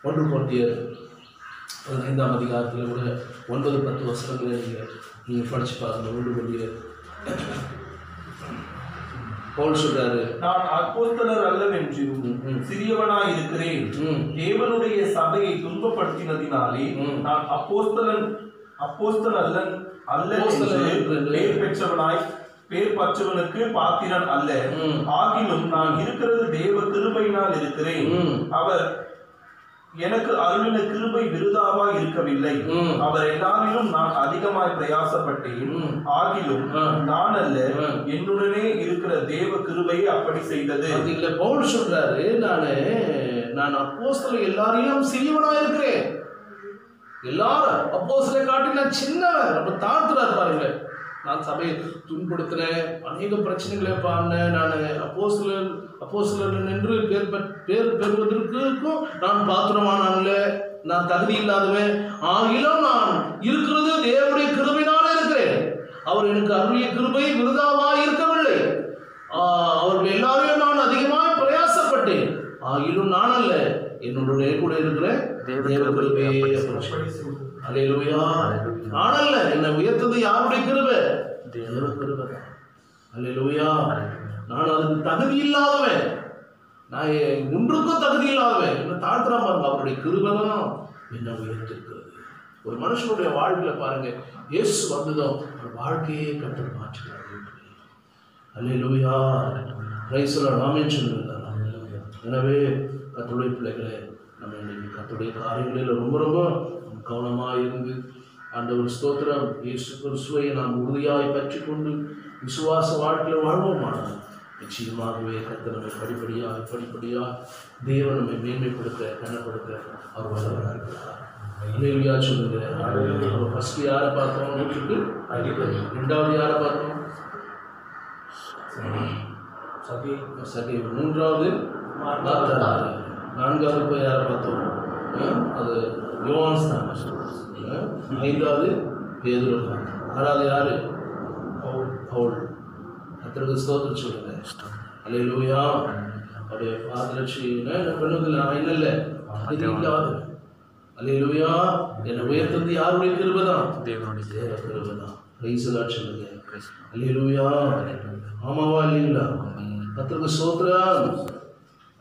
1 கொரிந்தியர் 15ஆம் அதிகாரத்தில் கூட 9-10 வசனங்களை நீங்கள் படிச்சு பாருங்க. 1 கொரிந்தியர் பவுல் சொல்றாரு, நான் அப்போஸ்தலர் அல்லவென்றும் சிறியவனாய் இருக்கிறேன். தேவனுடைய சபையை துன்பப்படுத்தினதினாலே நான் அப்போஸ்தலன் அல்ல பெயர் பெற்றவனாய் பேர் பற்றவனுக்கு பாத்திரன் அல்ல. ஆகிலும் நான் இருக்கிறது தேவ கிருபையினால் இருக்கிறேன். அவர் எனக்கு அருளின கிருபை விருதாவா இருக்கவில்லை. அவர் எல்லாரிலும் நான் அதிகமாய் பிரயாசப்பட்டேன். ஆகிலும் நான் அல்ல, என்னுடனே இருக்கிற தேவ கிருபையை அப்படி செய்தது. இதுல பவுல் சொல்றாரு, நான் அப்போஸ்தலர் எல்லாரையும் சிறியவனா இருக்கிறேன். எல்லாரும் அப்போஸ்தலரை காட்டி நான் சின்னவன். நம்ம தாழ்த்துறாரு பாருங்க. நான் சபையை துன்படுத்தினேன், அநேக பிரச்சனைகளை பாடினேன். நான் அப்போஸ்தலர் என்று பேர் பெறுவதற்கும் நான் பாத்திரமானல்ல, நான் தகுதி இல்லாதவன். ஆகிலும் நான் இருக்கிறது தேவனுடைய கிருபையினாலே இருக்கிறேன். அவர் எனக்கு அருளிய கிருபை விருதாவாய் இருக்கவில்லை. அவர்கள் எல்லாரையும் நான் அதிகமாய் பிரயாசப்பட்டேன். ஆகிலும் நான் அல்ல, என்னுடைய கூட இருக்கிற தேவ கிருபையே. அல்லேலூயா. நான் அல்ல, என்னை உயர்த்தது யாருடைய கிருபை? தேவ கிருபை. அல்லேலூயா. நான் அதுக்கு தகுதி இல்லாதவன், நான் ஒன்றுக்கும் தகுதி இல்லாதவன். என்ன தாழ்த்துறா பாருங்க. அவருடைய கிருபை தான் என்ன உயர்த்திருக்கிறது. ஒரு மனுஷனுடைய வாழ்க்கையில பாருங்க, இயேசு வந்ததும் அவர் வாழ்க்கையே கர்த்தர் மாற்றுகிறார். அல்லேலூயா. Praise the Lord. ஆமென் சொல்லுங்க. எனவே கர்த்தருடைய பிள்ளைகளே, நம்ம இன்னைக்கு கர்த்தருடைய காரியங்களில் ரொம்ப ரொம்ப கவனமாக இருந்து ஆண்டவர் ஸ்தோத்திரம் இயேசு கிறிஸ்துவை நாம் உறுதியாய் பற்றி கொண்டு விசுவாச வாழ்க்கையில் வாழ்வோமானால் நிச்சயமாகவே கர்த்தர் நம்மை படிப்படியாக தேவன் நம்மை மேன்மைப்படுத்த கனப்படுத்த அவர் வல்லவராக இருக்கிறார். அல்லேலூயா சொல்லுங்க. நம்ம ஃபர்ஸ்ட் யாரை பார்த்தோம்? 100. 2வது யாரை பார்த்தோம்? சகை. 3வது 4வது போய் யாரை பார்த்தோம்? அது யோவான் தான். 5வது பேதுரு. 6வது யாரு? பவுல். கர்த்தருக்கு ஸ்தோத்திரம் சொல்லுங்க. அல்லேலூயா. அவருடைய பாதரட்சி பெண்ணுதில்லை, நான் என்ன இல்லை இல்லாது. அல்லேலூயா. என்னை உயர்த்தது யாருடைய கிருபை தான்? தேவனுடைய கிருபை தான். பிரைஸ் தி லார்ட் சொல்லுங்க. அல்லேலூயா. ஆமாவா இல்லைங்களா? கர்த்தருக்கு ஸ்தோத்திரம்.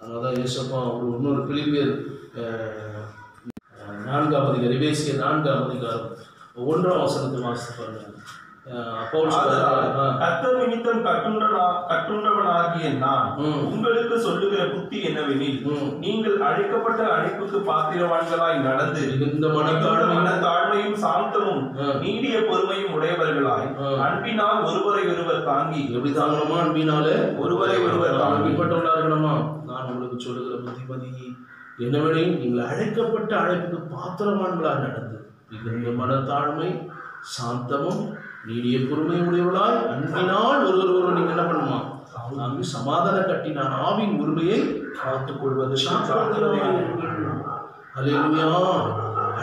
அதனால்தான் இயேசுப்பா இன்னொரு பிலிப்பியர் 4ஆம் அதிகாரம், எபேசிய 4ஆம் அதிகாரம் 1ஆம் வசனத்தை வாசித்து பாருங்க. கர்த்தர் நிமித்தம் கட்டுண்டவனாகிய நான் உங்களுக்கு சொல்லுகிற புத்தி என்னவெனில், நீங்கள் அழைக்கப்பட்ட அழைப்புக்கு பாத்திரவான்களாய் நடந்து இந்த மனத்தாழ்மையும் சாந்தமும் நீடிய பொறுமையும் உடையவர்களாய் அன்பினால் ஒருவரை ஒருவர் தாங்கி. எப்படி தாங்கணுமா? அன்பினால ஒருவரை ஒருவர் தாங்கிப்பட்டவர்களா இருக்கணுமா? நான் உங்களுக்கு சொல்லுகிற புத்திமதி என்னவெனில், நீங்கள் அழைக்கப்பட்ட அழைப்புக்கு பாத்திரவான்களாய் நடந்து மிகுந்த மனத்தாழ்மை சாந்தமும் நீடிய பொறுமை உடையவளாய் அன்பினால் ஒருவர் நீங்க என்ன பண்ணுமா? அங்கு சமாதான கட்டி நான் ஆவின் உரிமையை காத்துக் கொள்வது. அல்லேலூயா.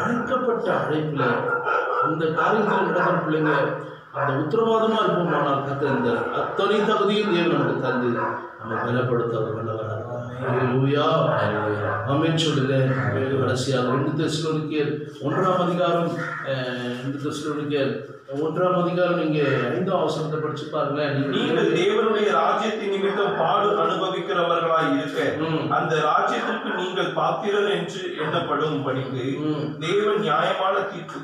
அழைக்கப்பட்ட அழைப்புல அந்த காரியத்தில் நடக்கிற பிள்ளைங்க அந்த உத்தரவாதமா இருப்போமானால் கர்த்தர் இந்த அத்தனை தகுதியும் தேவன் நமக்கு தந்து நம்ம பலப்படுத்த அவர் வல்லவராக. அல்லேலூயா. ஆமென் சொல்லுங்க. கடைசியாக 2 தெசலோனிக்கேயர் 1ஆம் அதிகாரம் 2 தெசலோனிக்கேயர் 1ஆம் அதிகாரம் நீங்க 5ஆம் வசனத்தை படிச்சு பாருங்களேன். நீங்கள் தேவனுடைய ராஜ்யத்தின் நிமித்தம் பாடு அனுபவிக்கிறவர்களாய் இருக்க அந்த ராஜ்யத்திற்கு நீங்கள் பாத்திரர் என்று எண்ணப்படும் படிக்கு தேவன் நியாயமான தீர்ப்பு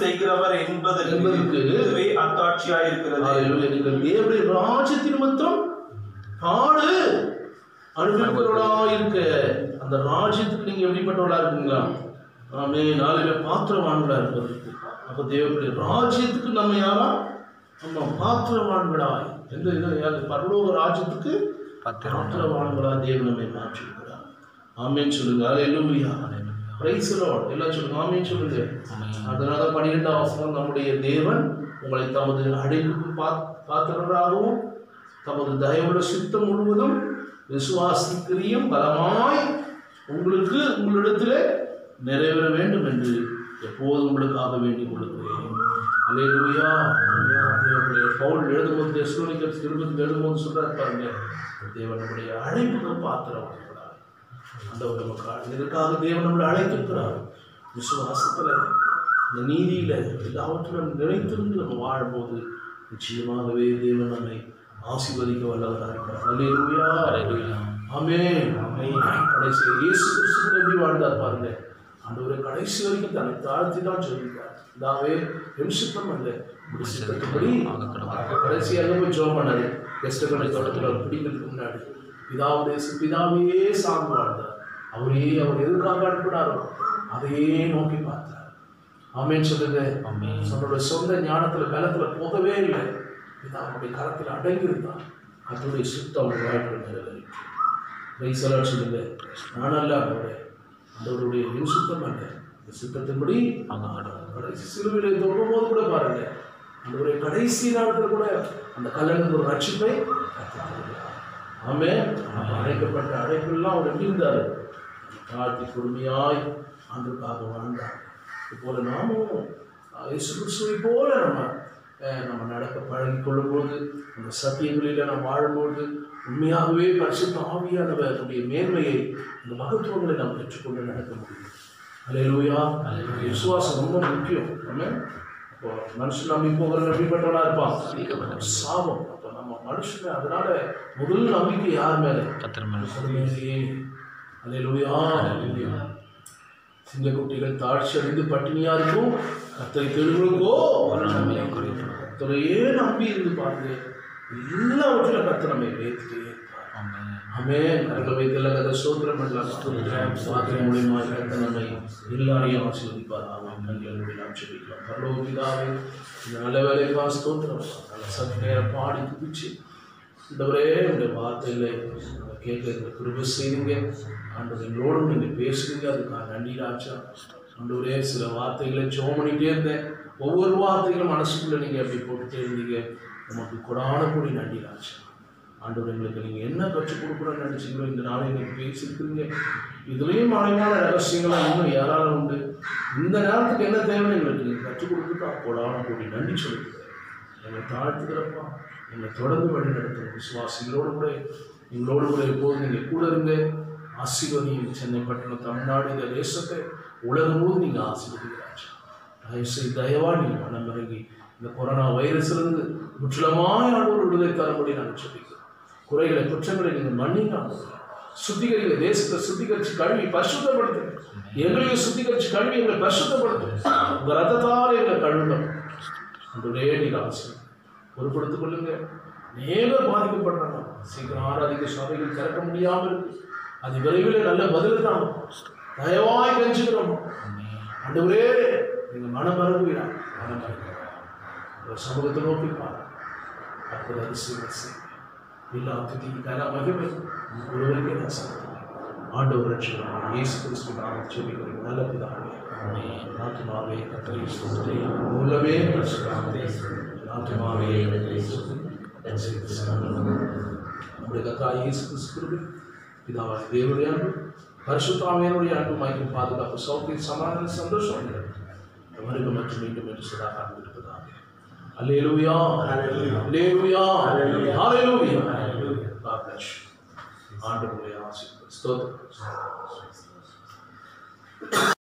செய்கிறவர் என்பதற்கு இதுவே அத்தாட்சியாய் இருக்கிறது. நீங்கள் தேவனுடைய ராஜ்யத்தின் நிமித்தம் பாடு அனுபவிக்கிறவர்களா இருக்க அந்த ராஜ்யத்துக்கு நீங்க எப்படிப்பட்டவர்களா இருக்குங்களா? நாமே நாளையில பாத்திரவான்களா இருப்பதற்கு. அப்ப தேவனுடைய ராஜ்யத்துக்கு நம்ம யாரா? நம்ம பாத்திரவான்களாய் எந்த பரலோக ராஜ்யத்துக்கு பாத்திரவான்களா தேவன் நம்மை மாற்றிருக்கிறார். ஆமென் சொல்லுங்க. அல்லேலூயா. Praise the lord. எல்லாம் சொல்லுங்க. ஆமென் சொல்லுங்க. அதனால 12ஆம் வசனம், நம்முடைய தேவன் உங்களை தமது அழைப்புக்கு பாத்திரராகவும் தமது தயவுள்ள சித்தம் முழுவதும் விசுவாசிக்கிறியும் பலமாய் உங்களிடத்தில் நிறைவேற வேண்டும் என்று எப்போதும் உங்களுக்காக வேண்டிக் கொள்கிறேன். அல்லேலூயா. பவுல் எழுதும்போது தெசலோனிக்கர் திரும்பி எழுதும்போது சொல்றாரு பாருங்க, தேவனுடைய அழைப்புக்கு பாத்திரவான்களாய் ஆண்டவர் நமக்கு இதற்காக தேவன் நம்மளை அழைத்திருக்கிறார். விசுவாசத்துல இந்த நீதியில எல்லாவற்றிலும் நிலைத்திருந்து நம்ம வாழும்போது நிச்சயமாகவே தேவன் நம்மை ஆசீர்வதிக்க வல்லவராக இருக்கிறார். அல்லேலூயா. ஆமென். கடைசி இயேசு கிறிஸ்து எப்படி வாழ்ந்தார் பாருங்க. ஆண்டவரே கடைசி வரைக்கும் தன்னை தாழ்த்தி தான் சொல்லியிருக்கார். இதாவே என் சித்தம் அல்ல இப்படி சித்தத்துப்படி. கடைசியாக போய் ஜெபம் பண்ணாரு கெஸ்டர்களை தோட்டத்தில் பிடிக்கிறதுக்கு முன்னாடி. பிதாவே சார்ந்து வாழ்ந்தார். அவர் எதுக்காக அனுப்பினாரோ அதையே நோக்கி பார்த்தார். ஆமென் சொல்லுங்க. அவருடைய சொந்த ஞானத்துல பலத்துல போகவே இல்லை. பிதாவுடைய கரத்தில் அடங்கி இருந்தார். அதனுடைய சித்தம் அவர் வாழ்க்கை நிறைவேறிற்று. சொல்லுங்க. நானல்ல ஆண்டவருடைய என் சுத்தம் அல்ல, இந்த சித்தத்தின்படி கடைசி சிலுவையிலே தொடும் போது கூட பாருங்க, ஆண்டவருடைய கடைசி நேரத்தில் கூட அந்த கல்லனுக்கு ஒரு ரட்சிப்பை. ஆமென். அழைக்கப்பட்ட அழைப்பெல்லாம் அவர் எப்படி இருந்தார்? தாழ்த்தி பொறுமையாய் ஆண்டுக்காக வாழ்ந்தார். இதுபோல நாமும் இயேசு கிறிஸ்துவை போல நம்ம நடக்க பழகி கொள்ளும்போது, அந்த சத்தியங்களில் நாம் வாழும்போது உண்மையாகவே பரிசுத்த ஆவியானவருடைய மேன்மையை, இந்த மகத்துவங்களை நாம் பெற்றுக்கொண்டு நடக்க முடியும். அல்லேலூயா. விசுவாசம் ரொம்ப முக்கியம். இப்போ மனுஷன் நம்பி போகிறவங்க எப்படிப்பட்டவனா இருப்பான்? சாபம். அப்போ நம்ம மனுஷன் அதனால முதல் நம்பிக்கை யார் மேலே? அல்லேலூயா. சிங்கக்குட்டிகள் தாழ்ச்சி அடைந்து பட்டினியா இருக்கும், கர்த்தரை தேடுகிறவர்களுக்கோ கர்த்தரையே நம்பி இருந்து பாருங்க, எல்லாவற்றிலும் கர்த்தர் நம்மை உயர்த்திட்டே இருப்பார். ஆமென். கர்த்தரை வைத்தெல்லாம் கதை சோத்திரம் பண்ணலாம். வார்த்தை மூலியமா கர்த்தர் நம்மை எல்லாரையும் ஆசீர்வதிப்பார். ஆமென். கண்களை நாம் ஜெபிக்கலாம். பரலோக பிதாவே, இந்த நல்ல வேலைக்காக ஸ்தோத்திரம். நல்ல சற்று நேரம் பாடி துதிச்சு ஆண்டவரே இந்த வார்த்தையில கேட்க கிருபை செய்யுங்க. ஆண்டவர் எங்களோடும் நீங்கள் பேசுறீங்க, அதுக்காக நன்றி ராஜா. ஆண்டவரே சில வார்த்தைகளை ஜெபம் பண்ணிகிட்டே இருந்தேன், ஒவ்வொரு வார்த்தைகளும் மனசுக்குள்ளே நீங்கள் அப்படி போட்டுகிட்டே இருந்தீங்க. நமக்கு கொடான கூடி நன்றி ராஜா. ஆண்டவர் எங்களுக்கு நீங்கள் என்ன கற்றுக் கொடுக்குறோன்னு நினச்சிங்களோ இந்த நாளை நீங்கள் பேசியிருக்கிறீங்க. இதுலேயும் மறைவான ரகசியங்களாக இன்னும் யாராலும் உண்டு. இந்த நேரத்துக்கு என்ன தேவைன்னு எங்களுக்கு நீங்கள் கற்றுக் கொடுத்துட்டா கொடான கூடி நன்றி சொல்லிக்கிறேன். எங்களை தாழ்த்துக்கிறப்பா, எங்களை தொடர்ந்து வழி நடத்துகிற விசுவாசிகளோடு கூட எங்களோடு கூட எப்போது நீங்கள் கூட இருங்க. ஆசீர்வதியும் சென்னை பட்டணம், தமிழ்நாடு, இந்த தேசத்தை உலகம் முழுவதும் நீங்கள் ஆசீர்வதிக்கிறாச்சு. தயவுசெய்து தயவாக நீங்கள் மனம் இறங்கி இந்த கொரோனா வைரஸிலிருந்து முற்றிலுமான ஆண்டவர் விடுதலை தரும்படி நாங்கள் சொல்லிக்கிறோம். குறைகளை குற்றங்களை நீங்கள் மன்னிங்க. சுத்திகரிங்க. தேசத்தை சுத்திகரித்து கழுவி பரிசுத்தப்படுத்துங்க. எங்களையும் சுத்திகரித்து கழுவி எங்களை பரிசுத்தப்படுத்துங்க. உங்கள் ரத்தத்தால் எங்களை கழுவணும். அன்றைய நீங்கள் ஆசீர்வதிங்க. பொறுப்படுத்திக் கொள்ளுங்க. நேரம் பாதிக்கப்படுறாங்க. சீக்கிரம் ஆராதிக்க சபைகள் திறக்க முடியாமல் இருக்கு. அது விரைவில் நல்ல பதில் தான். தயவாய் கெஞ்சுகிறோம். ஆண்டவரே நீங்கள் மனம் மறந்துகிறார். மனம் மறந்து சமூகத்தை நோக்கி பாருங்க. அப்போது அதிசயம் செய்யுங்க. எல்லா துதிக்கு கன மகிமை ஒருவருக்கே நான் சொல்லுவேன். ஆண்டவர் ரட்சகர் இயேசு கிறிஸ்து நாமத்தில் ஜெபிக்கிறேன் நல்ல பிதாவே. ஆத்துமாவே கர்த்தரை ஸ்தோத்திரி, உள்ளமே பரிசுத்தமானதே. ஆத்துமாவே கர்த்தரை ஸ்தோத்திரி. நம்முடைய கர்த்தராகிய இயேசு கிறிஸ்து பிதாவாகிய தேவனுடைய அன்பு, பரிசுத்த ஆவியானவருடைய அன்பு, மகிமை, பாதுகாப்பு, சௌக்கியம், சமாதானம், சந்தோஷம் வருகம் மற்றும் மீண்டும் என்று சதா காத்து இருப்பதாக. அல்லேலூயா, அல்லேலூயா, அல்லேலூயா. God bless you. ஆண்டவருடைய ஆசீர்வாதம். ஸ்தோத்திரம்.